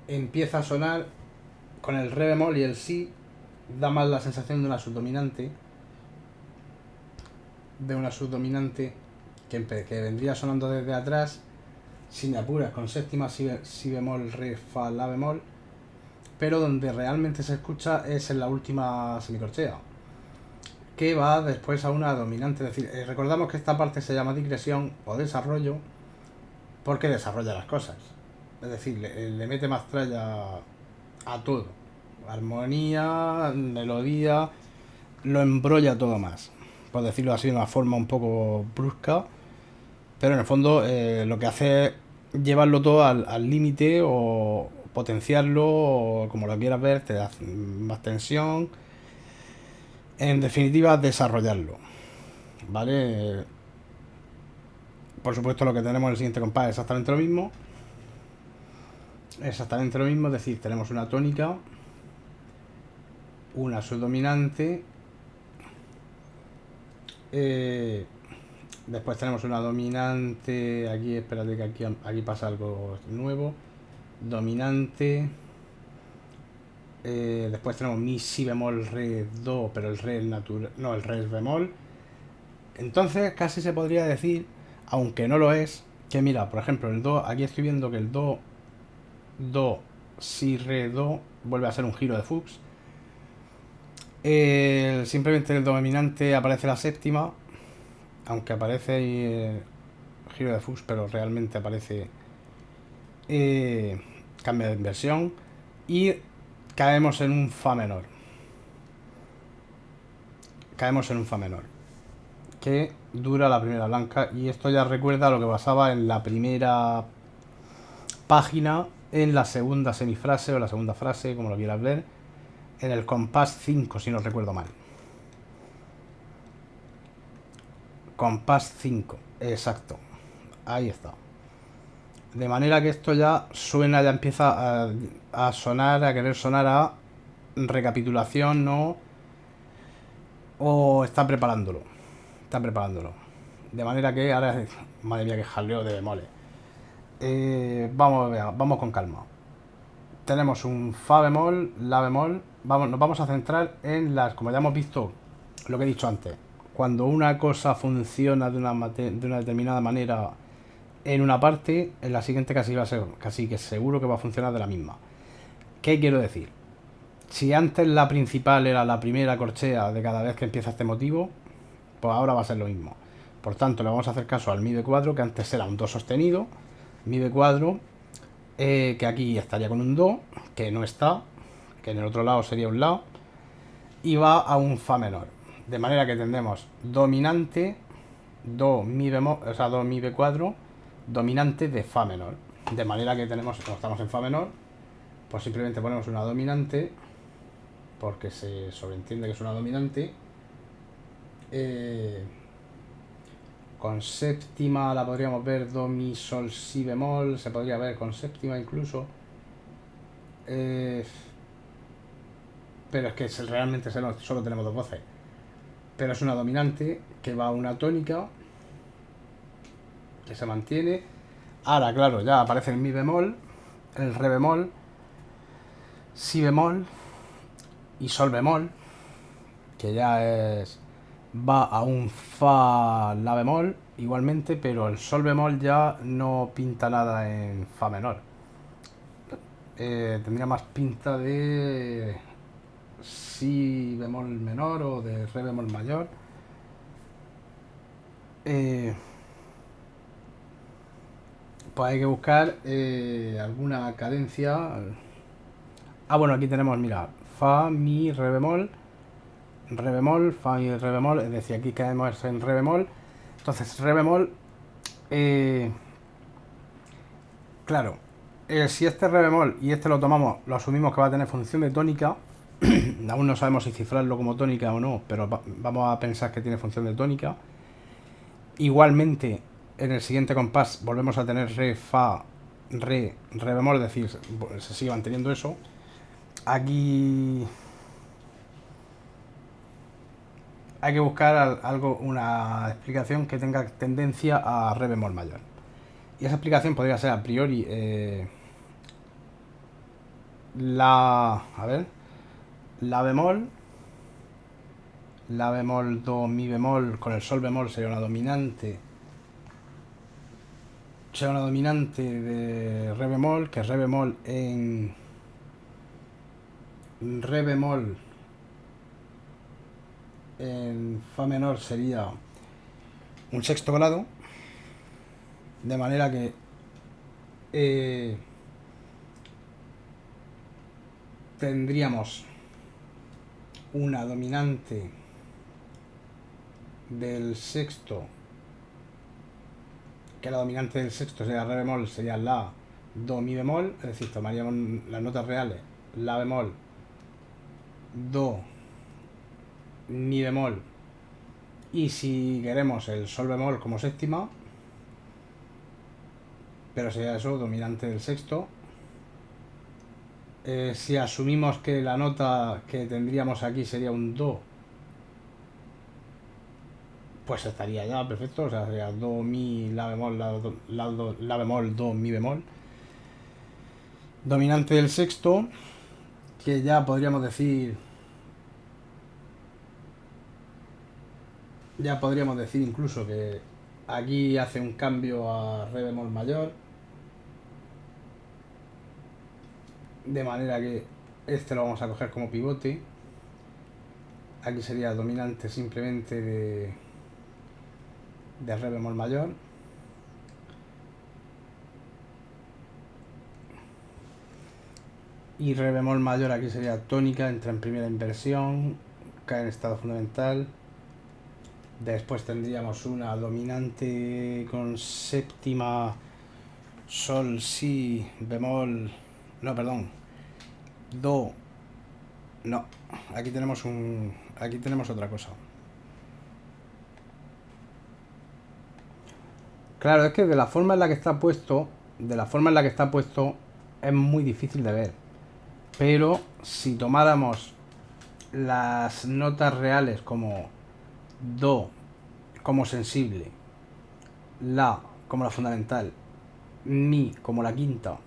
empieza a sonar con el re bemol y el si. Da más la sensación de una subdominante. Que vendría sonando desde atrás, sin apuras, con séptima, si bemol, re, fa, la bemol. Pero donde realmente se escucha es en la última semicorchea, que va después a una dominante. Es decir, recordamos que esta parte se llama digresión o desarrollo porque desarrolla las cosas. Es decir, le mete más tralla a todo. Armonía, melodía, lo embrolla todo más. Por decirlo así de una forma un poco brusca. Pero en el fondo lo que hace es llevarlo todo al límite o potenciarlo, o como lo quieras ver, te da más tensión. En definitiva, desarrollarlo. ¿Vale? Por supuesto, lo que tenemos en el siguiente compás es exactamente lo mismo. Exactamente lo mismo, es decir, tenemos una tónica, una subdominante, después tenemos una dominante, aquí espérate que aquí pasa algo nuevo, dominante, después tenemos mi, si bemol, re, do, pero el re es natural, no, el re es bemol. Entonces casi se podría decir, aunque no lo es, que mira, por ejemplo, el do, aquí estoy viendo que el do, do, si, re, do, vuelve a ser un giro de Fuchs. Simplemente el dominante aparece la séptima, aunque aparece ahí giro de Fuchs, pero realmente aparece cambio de inversión y caemos en un fa menor. Caemos en un fa menor que dura la primera blanca, y esto ya recuerda lo que pasaba en la primera página, en la segunda semifrase o la segunda frase, como lo quieras ver, en el compás 5, si no recuerdo mal. Compás 5, exacto. Ahí está. De manera que esto ya suena, ya empieza a sonar, a querer sonar a recapitulación, ¿no? O está preparándolo. Está preparándolo. De manera que ahora, madre mía, que jaleo de bemoles. Vamos con calma. Tenemos un fa bemol, la bemol. Nos vamos a centrar en las, como ya hemos visto, lo que he dicho antes. Cuando una cosa funciona de una determinada manera en una parte, en la siguiente casi va a ser, casi que seguro que va a funcionar de la misma. ¿Qué quiero decir? Si antes la principal era la primera corchea de cada vez que empieza este motivo, pues ahora va a ser lo mismo. Por tanto, le vamos a hacer caso al mi b4, que antes era un do sostenido, mi b4, que aquí estaría con un do, que no está, que en el otro lado sería un la, y va a un fa menor. De manera que tendremos dominante, do, mi bemol, o sea, do, mi b4, dominante de fa menor. De manera que tenemos, como estamos en fa menor, pues simplemente ponemos una dominante, porque se sobreentiende que es una dominante. Con séptima la podríamos ver do, mi, sol, si bemol, se podría ver con séptima incluso. Pero es que realmente solo tenemos dos voces. Pero es una dominante que va a una tónica que se mantiene. Ahora, claro, ya aparece el mi bemol, el re bemol, si bemol y sol bemol, que ya va a un fa la bemol igualmente, pero el sol bemol ya no pinta nada en fa menor. Tendría más pinta de si bemol menor o de re bemol mayor. Pues hay que buscar alguna cadencia. Bueno, aquí tenemos, mira, fa, mi, re bemol, fa, mi, re bemol, es decir, aquí caemos en re bemol. Entonces, re bemol, claro, si este re bemol y este lo tomamos, lo asumimos que va a tener función de tónica, aún no sabemos si cifrarlo como tónica o no, pero vamos a pensar que tiene función de tónica. Igualmente, en el siguiente compás volvemos a tener re, fa, re, re bemol, es decir, se sigue manteniendo eso. Aquí hay que buscar algo, una explicación que tenga tendencia a re bemol mayor. Y esa explicación podría ser a priori a ver, la bemol, la bemol, do, mi bemol con el sol bemol sería una dominante de re bemol, que re bemol en re bemol en fa menor sería un sexto grado, de manera que eh, tendríamos una dominante del sexto, que la dominante del sexto sería re bemol, sería la, do, mi bemol, es decir, tomaríamos las notas reales, la bemol, do, mi bemol, y si queremos el sol bemol como séptima, pero sería eso, dominante del sexto. Si asumimos que la nota que tendríamos aquí sería un do, pues estaría ya perfecto, o sea, sería do, mi, la bemol, la bemol, do, mi bemol. Dominante del sexto, que ya podríamos decir incluso que aquí hace un cambio a re bemol mayor, de manera que este lo vamos a coger como pivote. Aquí sería dominante simplemente de re bemol mayor. Y re bemol mayor aquí sería tónica, entra en primera inversión, cae en estado fundamental. Después tendríamos una dominante con séptima, sol, si, bemol, no, perdón, do, no, aquí tenemos otra cosa. Claro, es que de la forma en la que está puesto, es muy difícil de ver. Pero si tomáramos las notas reales como do como sensible, la como la fundamental, mi como la quinta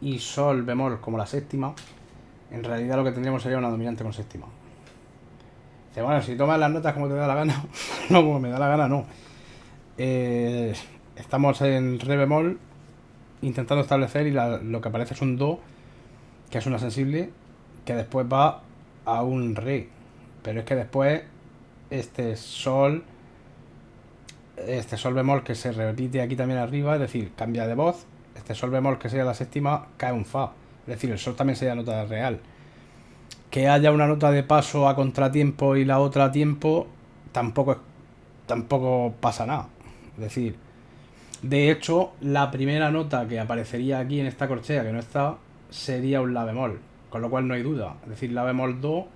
y sol bemol como la séptima, en realidad lo que tendríamos sería una dominante con séptima. Dice, bueno, si tomas las notas como te da la gana, no como me da la gana, no. Eh, Estamos en re bemol intentando establecer y lo que aparece es un do, que es una sensible, que después va a un re. Pero es que después este sol este sol bemol que se repite aquí también arriba, es decir, cambia de voz. Este sol bemol que sería la séptima cae un fa. Es decir, el sol también sería nota real. Que haya una nota de paso a contratiempo y la otra a tiempo, tampoco pasa nada. Es decir, de hecho, la primera nota que aparecería aquí en esta corchea que no está sería un la bemol, con lo cual no hay duda. Es decir, la bemol do,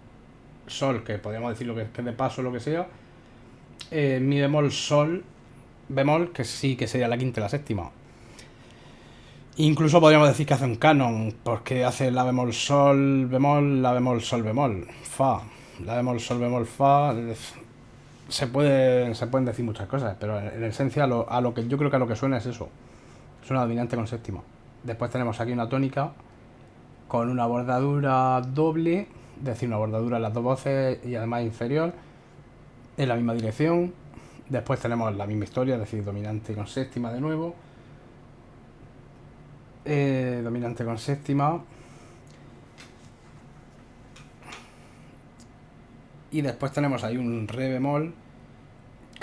sol, que podríamos decir lo que es de paso o lo que sea, mi bemol sol bemol, que sí que sería la quinta y la séptima. Incluso podríamos decir que hace un canon, porque hace la bemol sol bemol, la bemol sol bemol, fa, la bemol sol bemol fa. Se pueden decir muchas cosas, pero en esencia a lo que yo creo que a lo que suena es eso. Es una dominante con séptima. Después tenemos aquí una tónica con una bordadura doble, es decir, una bordadura en las dos voces y además inferior, en la misma dirección. Después tenemos la misma historia, es decir, dominante con séptima de nuevo. Dominante con séptima. Y después tenemos ahí un re bemol,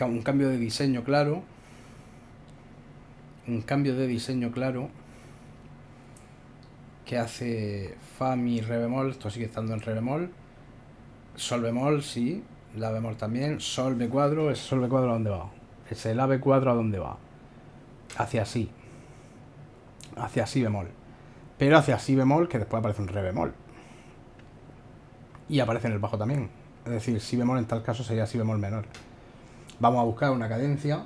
un cambio de diseño claro. Un cambio de diseño claro que hace fa, mi, re bemol. Esto sigue estando en re bemol. Sol bemol, sí. La bemol también. Sol B cuadro. ¿Es sol B cuadro a dónde va? Es el A B cuadro a dónde va. Hacia sí. Hacia si bemol. Pero hacia si bemol que después aparece un re bemol. Y aparece en el bajo también. Es decir, si bemol en tal caso sería si bemol menor. Vamos a buscar una cadencia.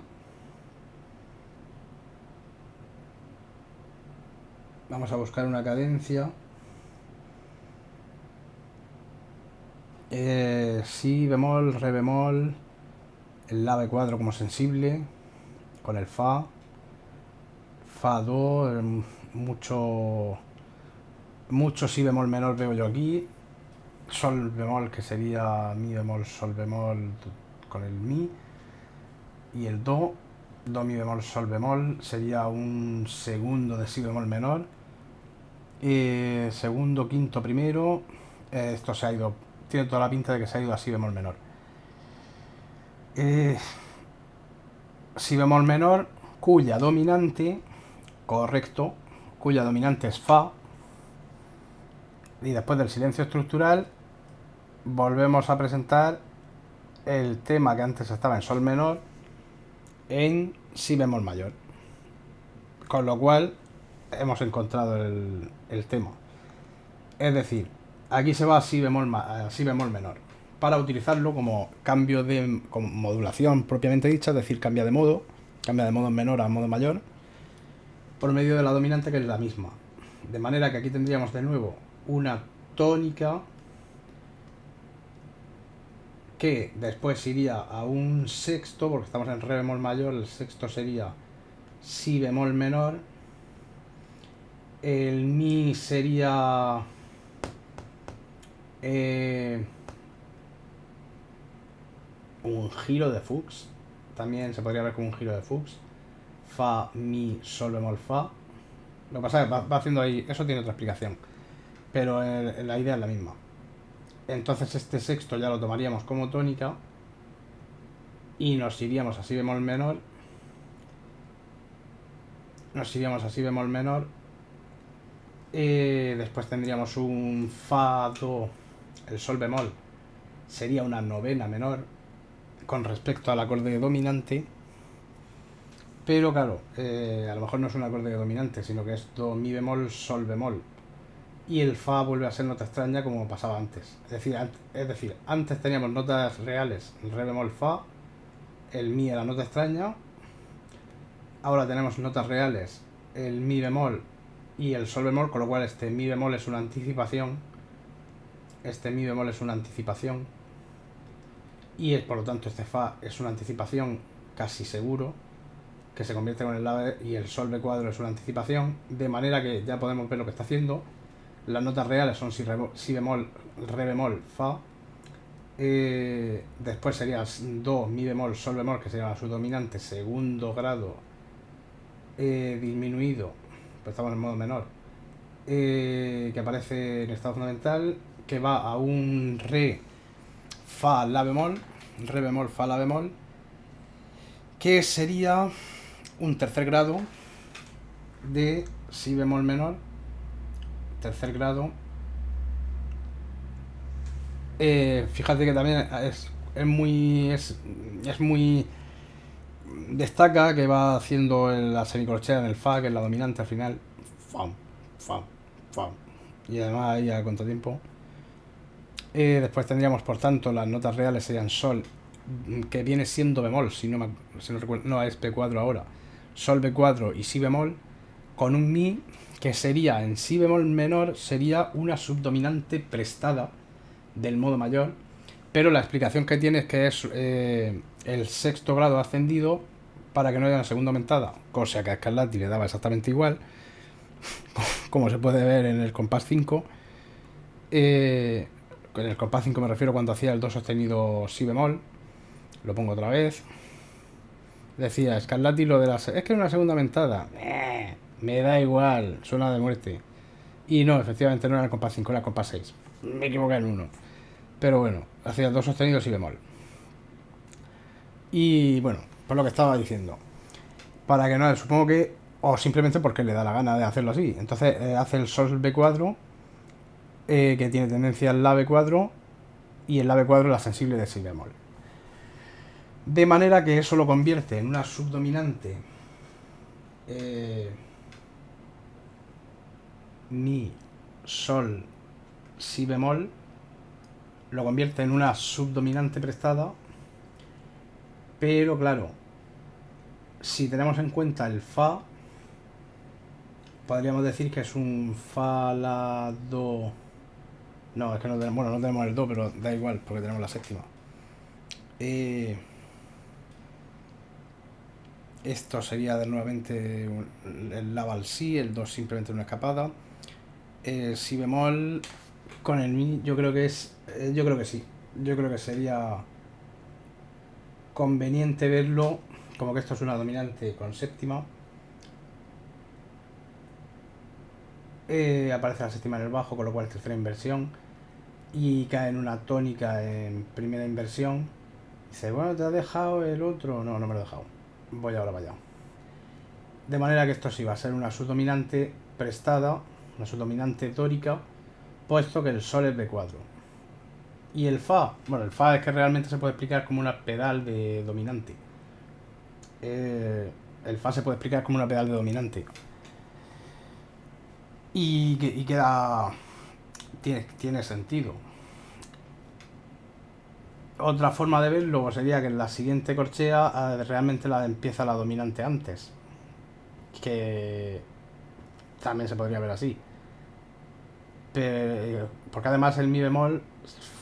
Vamos a buscar una cadencia. Si bemol, re bemol, el la B4 como sensible, con el fa, fa do, mucho si bemol menor veo yo aquí, sol bemol que sería mi bemol, sol bemol con el mi, y el do, do mi bemol, sol bemol, sería un segundo de si bemol menor, segundo, quinto, primero, esto se ha ido, tiene toda la pinta de que se ha ido a si bemol menor. Si bemol menor, cuya dominante, correcto, cuya dominante es fa, y después del silencio estructural volvemos a presentar el tema que antes estaba en sol menor en si bemol mayor, con lo cual hemos encontrado el tema. Es decir, aquí se va a si bemol menor para utilizarlo como cambio de como modulación propiamente dicha, es decir, cambia de modo menor a modo mayor por medio de la dominante, que es la misma. De manera que aquí tendríamos de nuevo una tónica que después iría a un sexto, porque estamos en re bemol mayor, el sexto sería si bemol menor, el mi sería un giro de Fuchs, también se podría ver como un giro de Fuchs, fa, mi, sol bemol, fa. Lo que pasa es que va haciendo ahí, eso tiene otra explicación, pero la idea es la misma. Entonces este sexto ya lo tomaríamos como tónica y nos iríamos a si bemol menor, después tendríamos un fa, do, el sol bemol sería una novena menor con respecto al acorde dominante, pero claro, a lo mejor no es un acorde dominante, sino que es do, mi bemol, sol bemol, y el fa vuelve a ser nota extraña como pasaba antes. Es decir, antes teníamos notas reales, el re bemol, fa, el mi era nota extraña, ahora tenemos notas reales, el mi bemol y el sol bemol, con lo cual este mi bemol es una anticipación, y por lo tanto este fa es una anticipación casi seguro, que se convierte con el la, y el sol b4 es una anticipación, de manera que ya podemos ver lo que está haciendo. Las notas reales son si bemol, re bemol, fa, después sería do, mi bemol, sol bemol, que sería su dominante, segundo grado disminuido, pues estamos en modo menor, que aparece en estado fundamental, que va a un re, fa, la bemol, re bemol, fa, la bemol, que sería un tercer grado de si bemol menor, tercer grado. Fíjate que también es muy destaca que va haciendo la semicorchea en el fa, que es la dominante al final, fam, fam, fam, y además ahí a contratiempo. Después tendríamos, por tanto, las notas reales serían sol, que viene siendo bemol, si no recuerdo, no, es B4 ahora, sol B4 y si bemol, con un mi que sería en si bemol menor, sería una subdominante prestada del modo mayor, pero la explicación que tiene es que es el sexto grado ascendido para que no haya una segunda aumentada, cosa que a Scarlatti le daba exactamente igual, como se puede ver en el compás 5. En el compás 5 me refiero cuando hacía el do sostenido si bemol. Lo pongo otra vez. Decía Scarlatti lo de las... Es que una segunda aumentada. Me da igual, suena de muerte. Y no, efectivamente no era el compás 5, era el compás 6. Me equivoqué en uno. Pero bueno, hacía do sostenido si bemol. Y bueno, por lo que estaba diciendo. Para que no, supongo que... O simplemente porque le da la gana de hacerlo así. Entonces hace el sol B4, que tiene tendencia al la B4, y el la B4 la sensible de si bemol. De manera que eso lo convierte en una subdominante mi, sol, si bemol, lo convierte en una subdominante prestada, pero claro, si tenemos en cuenta el fa, podríamos decir que es un fa, la, do, No, es que no tenemos, bueno, no tenemos el do, pero da igual, porque tenemos la séptima. Esto sería de nuevamente el la al si, el do simplemente una escapada. Si bemol con el mi, yo creo que es, yo creo que sí. Yo creo que sería conveniente verlo como que esto es una dominante con séptima. Aparece la séptima en el bajo, con lo cual tercera inversión. Y cae en una tónica en primera inversión. Dice, bueno, ¿te ha dejado el otro? No, no me lo he dejado. Voy ahora para allá. De manera que esto sí va a ser una subdominante prestada, una subdominante tórica, puesto que el sol es B4. Y el Fa, bueno, el Fa es que realmente se puede explicar como una pedal de dominante. El Fa se puede explicar como una pedal de dominante. Y queda. Tiene sentido. Otra forma de verlo sería que en la siguiente corchea realmente la empieza la dominante antes. Que también se podría ver así. Porque además el mi bemol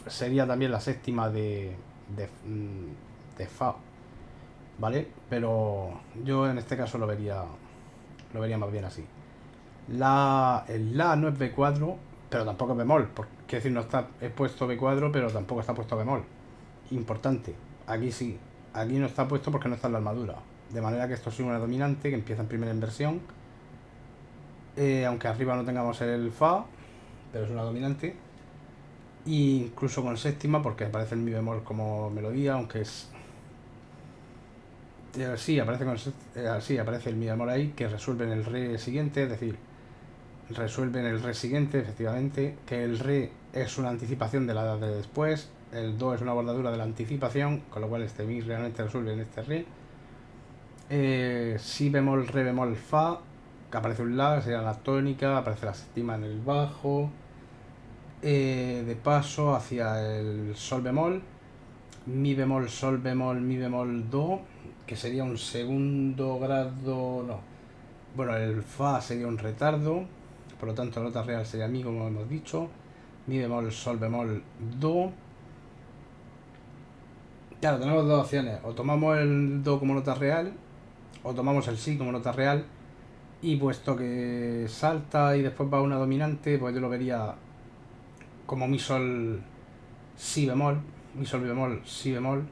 sería también la séptima de fa, ¿vale? Pero yo en este caso lo vería más bien así. El la no es b4, pero tampoco es bemol. Quiero decir, no está he puesto b4, pero tampoco está puesto bemol. Importante. Aquí sí. Aquí no está puesto porque no está en la armadura. De manera que esto es una dominante que empieza en primera inversión. Aunque arriba no tengamos el fa, pero es una dominante. E incluso con séptima, porque aparece el mi bemol como melodía, aunque es. Sí, aparece el mi bemol ahí, que resuelve en el re siguiente, es decir, resuelve en el re siguiente, efectivamente, que el re es una anticipación de la de después, el do es una bordadura de la anticipación, con lo cual este mi realmente resuelve en este re. Si bemol, re bemol, fa, que aparece un la, sería la tónica, aparece la séptima en el bajo. De paso hacia el sol bemol, mi bemol, sol bemol, mi bemol, do, que sería un segundo grado, no. Bueno, el fa sería un retardo, por lo tanto la nota real sería mi, como hemos dicho. Mi bemol, sol bemol, do. Claro, tenemos dos opciones, o tomamos el do como nota real, o tomamos el si como nota real, y puesto que salta y después va a una dominante, pues yo lo vería como mi sol, si bemol, mi sol bemol, si bemol,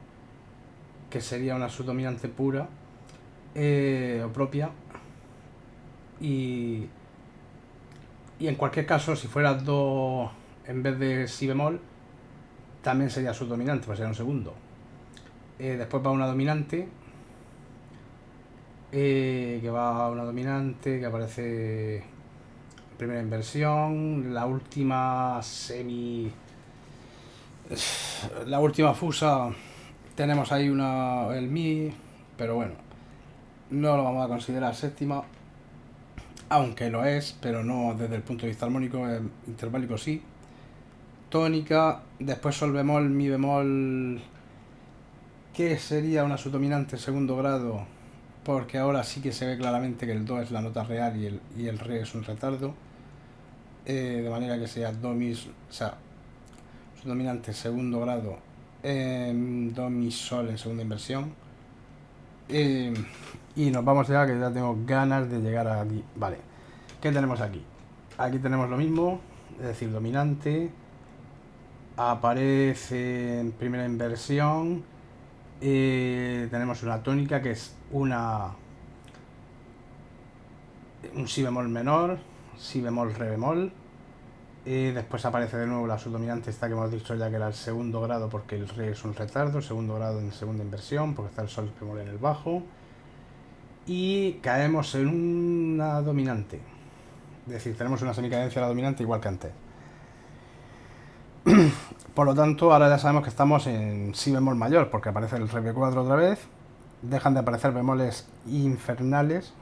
que sería una subdominante pura o propia. Y, y en cualquier caso, si fuera do en vez de si bemol, también sería subdominante, pues sería un segundo. Después va una dominante, que va a una dominante, que aparece primera inversión, la última semi. La última fusa tenemos ahí el mi, pero bueno, no lo vamos a considerar séptima, aunque lo es, pero no desde el punto de vista armónico, interválico sí. Tónica, después sol bemol, mi bemol, que sería una subdominante en segundo grado, porque ahora sí que se ve claramente que el do es la nota real y el re es un retardo, de manera que sea do mi, o sea, subdominante segundo grado, do mi sol en segunda inversión. Y nos vamos ya, que ya tengo ganas de llegar aquí. Vale, ¿qué tenemos aquí? Aquí tenemos lo mismo, es decir, dominante. Aparece en primera inversión. Tenemos una tónica que es un si bemol menor, si bemol, re bemol. Después aparece de nuevo la subdominante esta que hemos dicho ya que era el segundo grado porque el re es un retardo, segundo grado en segunda inversión porque está el sol bemol en el bajo. Y caemos en una dominante. Es decir, tenemos una semicadencia a la dominante igual que antes. Por lo tanto, ahora ya sabemos que estamos en si bemol mayor, porque aparece el re b4 otra vez. Dejan de aparecer bemoles infernales.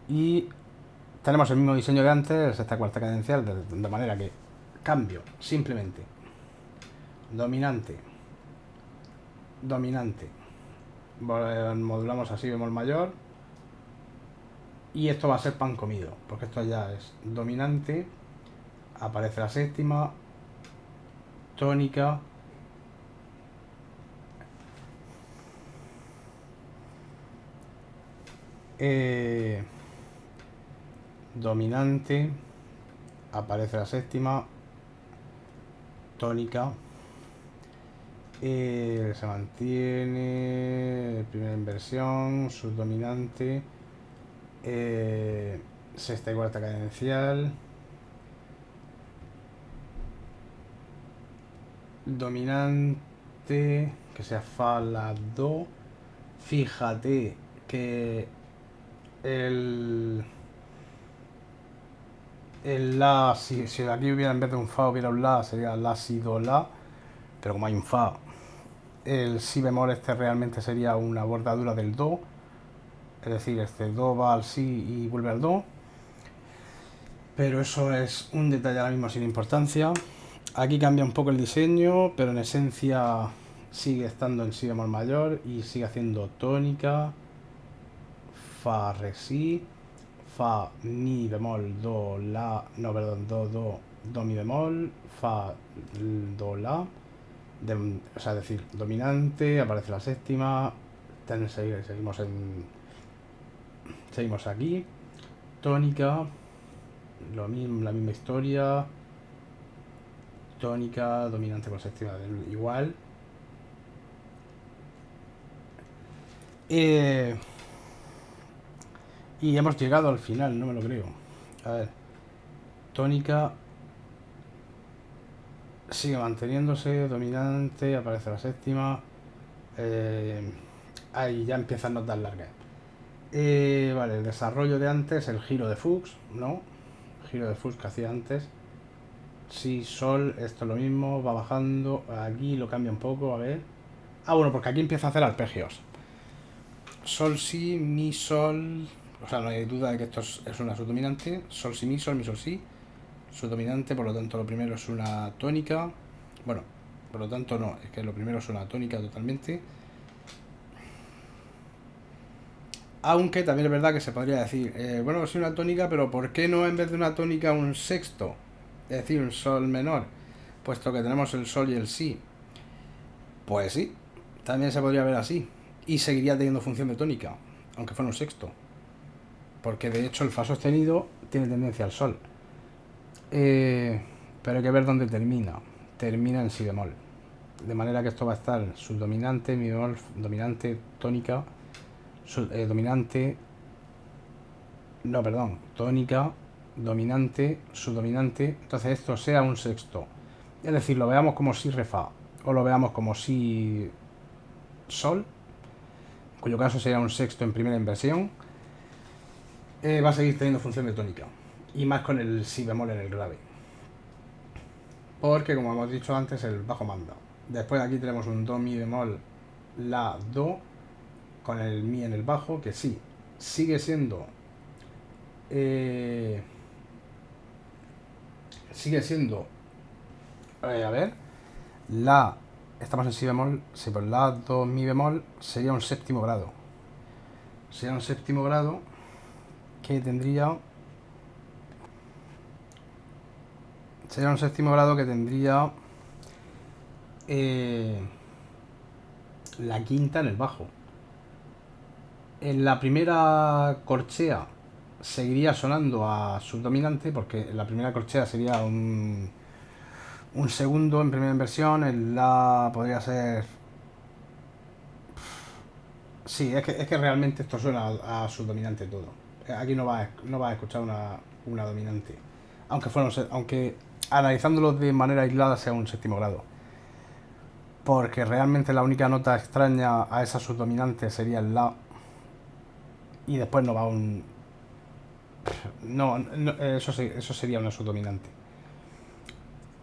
Y tenemos el mismo diseño de antes, esta cuarta cadencial, de manera que cambio, simplemente. Dominante. Dominante. Modulamos así bemol mayor. Y esto va a ser pan comido, porque esto ya es dominante. aparece la séptima, tónica, dominante, aparece la séptima, tónica, se mantiene, primera inversión, subdominante, sexta y cuarta cadencial, dominante, que sea fa, la, do. Fíjate que el la, si aquí hubiera en vez de un fa hubiera un la, sería la, si, do, la, pero como hay un fa, el si bemol este realmente sería una bordadura del do, es decir, este do va al si y vuelve al do, pero eso es un detalle ahora mismo sin importancia. Aquí cambia un poco el diseño, pero en esencia sigue estando en si bemol mayor y sigue haciendo tónica, fa, re, si, fa, mi bemol, do, la, no, perdón, do, mi bemol, fa, do, la, o sea, es decir, dominante, aparece la séptima, seguimos aquí, tónica, lo mismo, la misma historia, tónica, dominante con séptima igual. Y hemos llegado al final, no me lo creo. A ver, tónica sigue manteniéndose, dominante, aparece la séptima. Ahí ya empiezan notas largas. Vale, el desarrollo de antes, el giro de Fuchs, ¿no? El giro de Fuchs que hacía antes. Si, sol, esto es lo mismo, va bajando. Aquí lo cambia un poco, a ver. Ah, bueno, porque aquí empieza a hacer arpegios. Sol, si, mi, sol. O sea, no hay duda de que esto es una subdominante. Sol, si, mi, sol, si. Subdominante, por lo tanto, lo primero es una tónica. Bueno, por lo tanto, no, es que lo primero es una tónica totalmente. Aunque también es verdad que se podría decir, bueno, sí una tónica, pero ¿por qué no en vez de una tónica un sexto? Es decir, un sol menor, puesto que tenemos el sol y el si. Pues sí, también se podría ver así. Y seguiría teniendo función de tónica, aunque fuera un sexto. Porque de hecho el fa sostenido tiene tendencia al sol. Pero hay que ver dónde termina. Termina en si bemol. De manera que esto va a estar subdominante, mi bemol, dominante, tónica, dominante, no, perdón, tónica, dominante, subdominante, entonces esto sea un sexto. Es decir, lo veamos como si re fa o lo veamos como si sol, en cuyo caso sería un sexto en primera inversión, va a seguir teniendo función de tónica. Y más con el si bemol en el grave. Porque como hemos dicho antes, el bajo manda. Después aquí tenemos un do, mi bemol, la, do, con el mi en el bajo, que sí, sigue siendo eh, sigue siendo a ver, la, estamos en si bemol, si por la, do, mi bemol sería un séptimo grado, sería un séptimo grado que tendría, sería un séptimo grado que tendría eh, la quinta en el bajo. En la primera corchea seguiría sonando a subdominante, porque en la primera corchea sería un segundo en primera inversión, en la podría ser. Sí, es que realmente esto suena a subdominante todo. Aquí no va a escuchar una dominante. Aunque analizándolo de manera aislada sea un séptimo grado. Porque realmente la única nota extraña a esa subdominante sería el la. Y después no va un. No, eso sería una subdominante.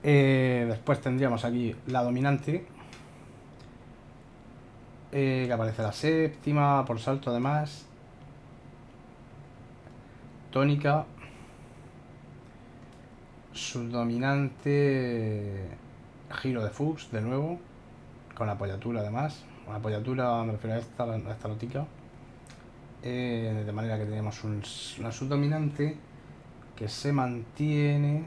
Después tendríamos aquí la dominante. Que aparece la séptima por salto además. Tónica. Subdominante. Giro de Fuchs de nuevo. Con apoyatura además. Con apoyatura me refiero a esta notica. De manera que tenemos una subdominante que se mantiene.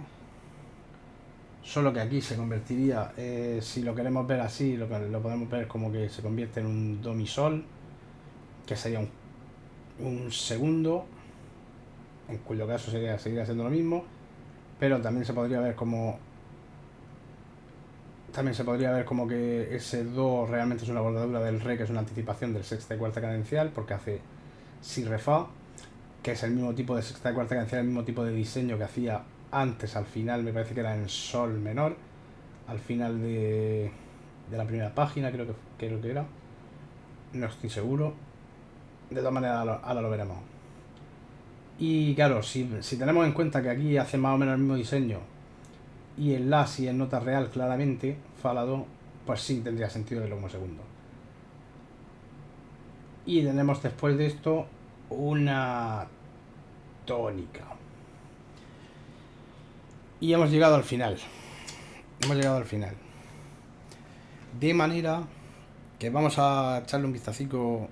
Solo que aquí se convertiría, si lo queremos ver así, lo podemos ver como que se convierte en un do mi sol, que sería un segundo, en cuyo caso seguiría siendo lo mismo, pero también se podría ver como que ese do realmente es una bordadura del re, que es una anticipación del sexta y cuarta cadencial, porque hace si re fa, que es el mismo tipo de sexta y cuarta cadencial, el mismo tipo de diseño que hacía antes. Al final me parece que era en sol menor, al final de la primera página, creo que era, no estoy seguro. De todas maneras, ahora lo veremos. Y claro, si tenemos en cuenta que aquí hace más o menos el mismo diseño, y el la si es nota real claramente, fa la do, pues sí tendría sentido verlo como segundo. Y tenemos después de esto una tónica. Y hemos llegado al final. De manera que vamos a echarle un vistacico.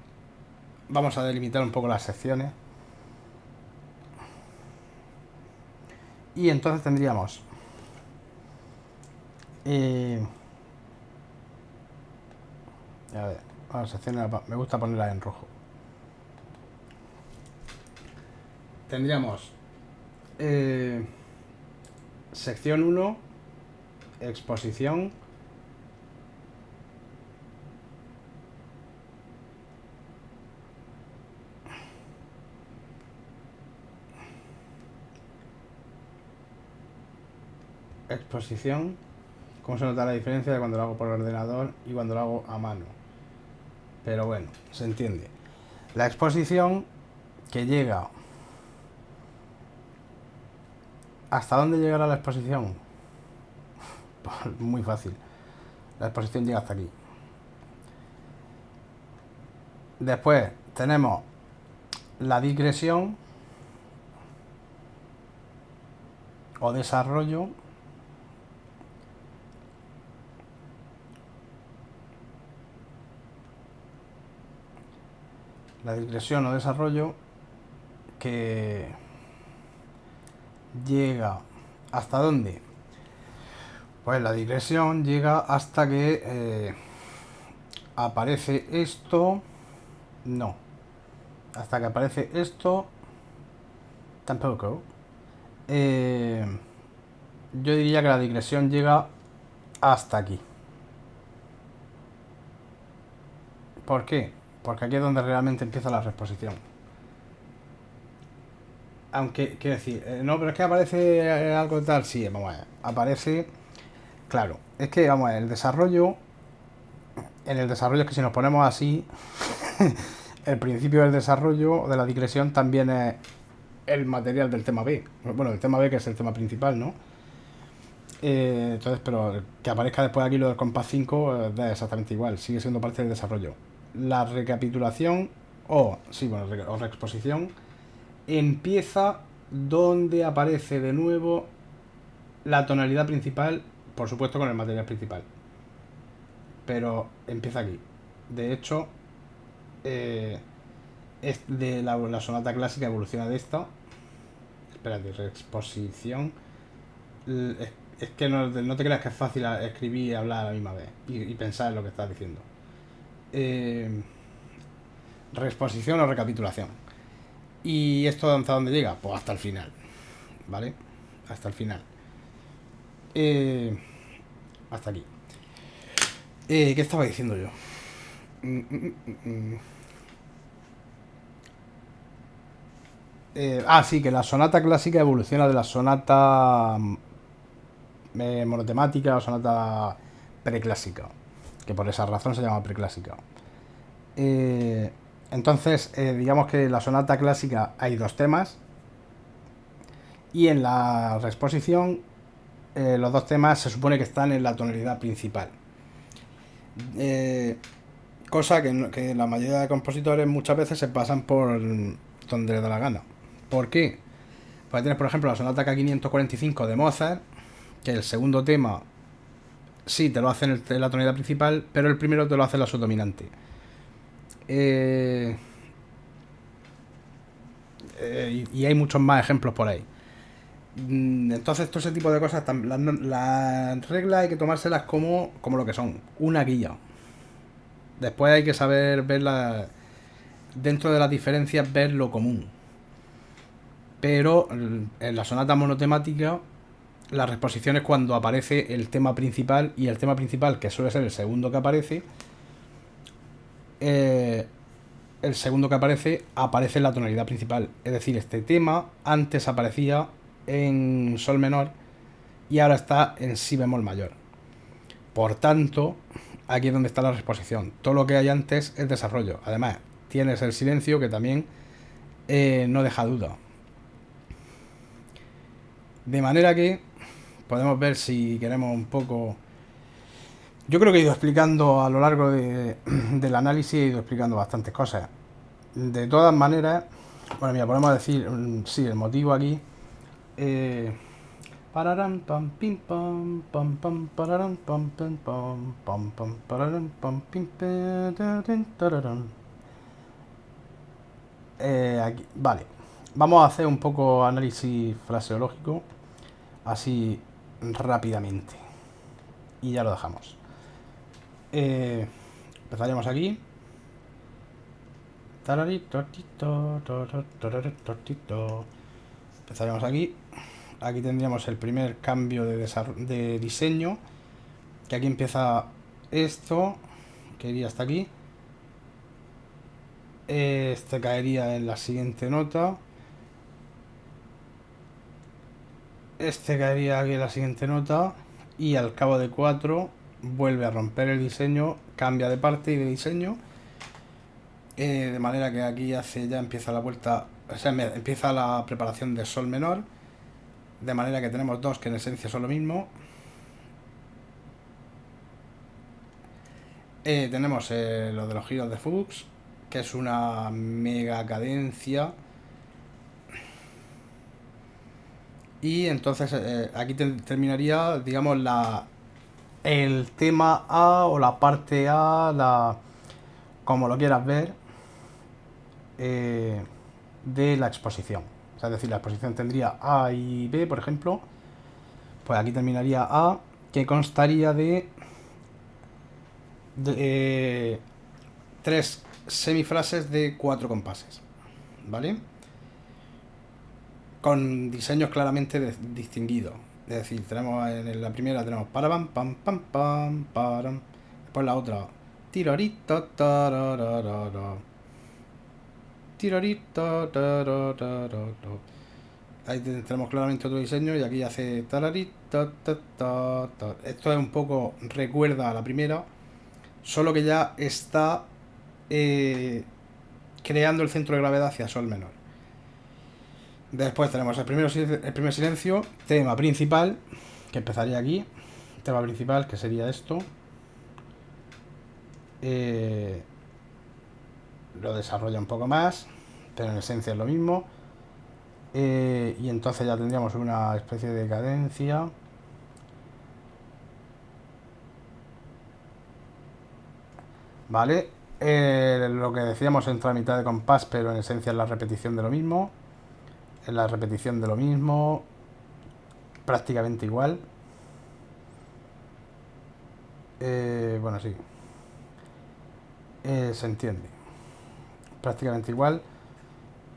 Vamos a delimitar un poco las secciones. Y entonces tendríamos a ver, las secciones me gusta ponerlas en rojo. Tendríamos sección 1, exposición. Exposición. ¿Cómo se nota la diferencia de cuando lo hago por ordenador y cuando lo hago a mano? Pero bueno, se entiende. La exposición, que llega... ¿Hasta dónde llegará la exposición? Pues muy fácil. La exposición llega hasta aquí. Después tenemos la digresión o desarrollo. La digresión o desarrollo que llega... ¿Hasta dónde? Pues la digresión llega hasta que aparece esto. No. Hasta que aparece esto. Tampoco. Yo diría que la digresión llega hasta aquí. ¿Por qué? Porque aquí es donde realmente empieza la reexposición. Aunque, quiero decir, no, pero es que aparece algo tal. Sí, vamos a ver. Aparece. Claro, es que vamos a ver, el desarrollo. En el desarrollo es que si nos ponemos así, el principio del desarrollo de la digresión también es el material del tema B. Bueno, el tema B, que es el tema principal, ¿no? Entonces, pero que aparezca después aquí lo del compás 5 da exactamente igual, sigue siendo parte del desarrollo. La recapitulación o reexposición empieza donde aparece de nuevo la tonalidad principal, por supuesto con el material principal. Pero empieza aquí. De hecho, es de la sonata clásica, evoluciona de esta. Espérate, reexposición. Es que no te creas que es fácil escribir y hablar a la misma vez y pensar en lo que estás diciendo. Reexposición o recapitulación. ¿Y esto hasta dónde llega? Pues hasta el final, ¿vale? Hasta el final. Hasta aquí. ¿Qué estaba diciendo yo? Sí, que la sonata clásica evoluciona de la sonata monotemática o sonata preclásica, que por esa razón se llama preclásica. Entonces, digamos que en la sonata clásica hay dos temas y en la reexposición los dos temas se supone que están en la tonalidad principal. Cosa que la mayoría de compositores muchas veces se pasan por donde les da la gana. ¿Por qué? Pues tienes, por ejemplo, la sonata K545 de Mozart, que el segundo tema sí te lo hace en la tonalidad principal, pero el primero te lo hace en la subdominante. Y hay muchos más ejemplos por ahí. Entonces todo ese tipo de cosas, las reglas hay que tomárselas como lo que son, una guía. Después hay que saber verla dentro de las diferencias, ver lo común. Pero en la sonata monotemática, la reexposición es cuando aparece el tema principal, y el tema principal, que suele ser el segundo que aparece, eh, aparece en la tonalidad principal. Es decir, este tema antes aparecía en sol menor y ahora está en si bemol mayor. Por tanto, aquí es donde está la reexposición. Todo lo que hay antes es desarrollo. Además, tienes el silencio, que también no deja duda. De manera que podemos ver, si queremos un poco... Yo creo que he ido explicando a lo largo del análisis, he ido explicando bastantes cosas. De todas maneras, bueno, mira, podemos decir, sí, el motivo aquí. Pararam pam pim pam pam pam pararam pam pam pam pam pam pararam pam pim tararam. Aquí, vale. Vamos a hacer un poco análisis fraseológico así rápidamente y ya lo dejamos. Empezaríamos aquí. Empezaríamos aquí. Aquí tendríamos el primer cambio de diseño, que aquí empieza esto, que iría hasta aquí. Este caería en la siguiente nota. Este caería aquí en la siguiente nota. Y al cabo de 4 vuelve a romper el diseño, cambia de parte y de diseño. De manera que aquí ya empieza la vuelta, o sea, empieza la preparación de sol menor. De manera que tenemos dos que en esencia son lo mismo. Tenemos lo de los giros de Fuchs, que es una mega cadencia. Y entonces aquí terminaría, digamos, el tema A o la parte A, como lo quieras ver, de la exposición. O sea, es decir, la exposición tendría A y B, por ejemplo. Pues aquí terminaría A, que constaría de 3 semifrases de 4 compases. ¿Vale? Con diseños claramente distinguidos. Es decir, tenemos en la primera tenemos parabam, pam, pam, pam, param. Después la otra, tirorito, tarararara. Tirorito, tarararara. Ahí tenemos claramente otro diseño y aquí hace tararito, esto es un poco, recuerda a la primera, solo que ya está creando el centro de gravedad hacia sol menor. Después tenemos el primer silencio, tema principal, que empezaría aquí. Tema principal, que sería esto. Lo desarrolla un poco más, pero en esencia es lo mismo. Y entonces ya tendríamos una especie de cadencia. Vale. Lo que decíamos, entra a mitad de compás, pero en esencia es la repetición de lo mismo. Es la repetición de lo mismo, prácticamente igual. Bueno, sí. Se entiende. Prácticamente igual.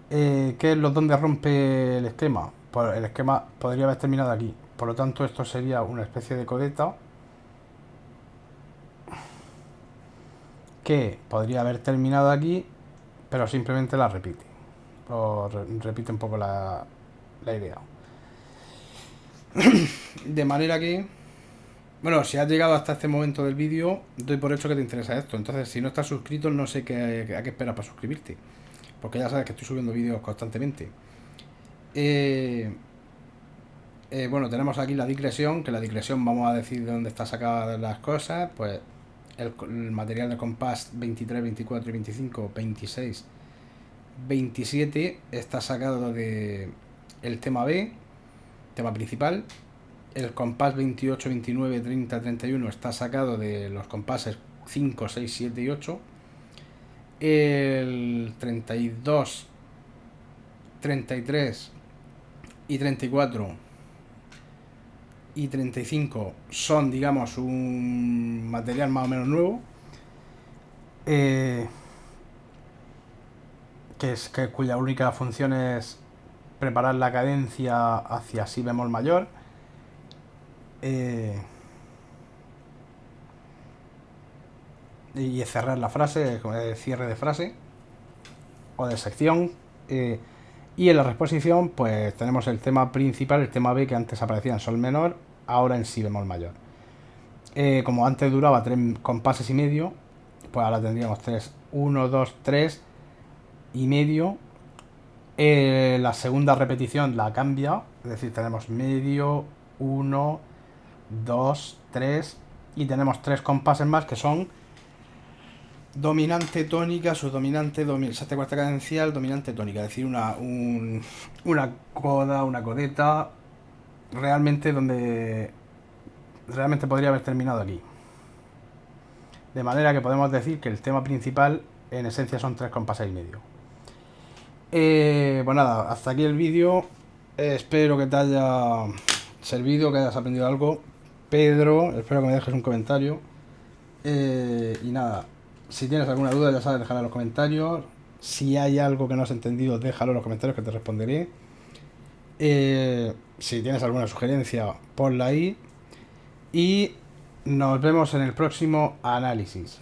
¿Qué es donde rompe el esquema? Pues el esquema podría haber terminado aquí. Por lo tanto, esto sería una especie de codeta que podría haber terminado aquí, pero simplemente la repite. O repite un poco la idea. De manera que, bueno, si has llegado hasta este momento del vídeo, doy por hecho que te interesa esto. Entonces, si no estás suscrito, no sé a qué esperas para suscribirte. Porque ya sabes que estoy subiendo vídeos constantemente. Bueno, tenemos aquí la digresión, que la digresión vamos a decir de dónde está sacada las cosas. Pues el material de compás 23, 24 y 25, 26, 27 está sacado de el tema B, tema principal. El compás 28, 29, 30, 31 está sacado de los compases 5, 6, 7 y 8. El 32, 33 y 34 y 35 son, digamos, un material más o menos nuevo. Cuya única función es preparar la cadencia hacia si bemol mayor. Y cerrar la frase, cierre de frase o de sección. Y en la reexposición, pues tenemos el tema principal, el tema B, que antes aparecía en sol menor, ahora en si bemol mayor. Como antes duraba 3 compases y medio, pues ahora tendríamos 3, 1, 2, 3 y medio. La segunda repetición la cambia, es decir, tenemos medio, 1, 2, 3 y tenemos 3 compases más que son dominante tónica, subdominante, sexta cuarta cadencial, dominante tónica, es decir, una coda, una codeta, realmente donde realmente podría haber terminado aquí. De manera que podemos decir que el tema principal en esencia son 3 compases y medio. Pues nada, hasta aquí el vídeo. Espero que te haya servido, que hayas aprendido algo. Pedro, espero que me dejes un comentario. Y nada, si tienes alguna duda, ya sabes, déjala en los comentarios. Si hay algo que no has entendido, déjalo en los comentarios que te responderé. Si tienes alguna sugerencia, ponla ahí. Y nos vemos en el próximo análisis.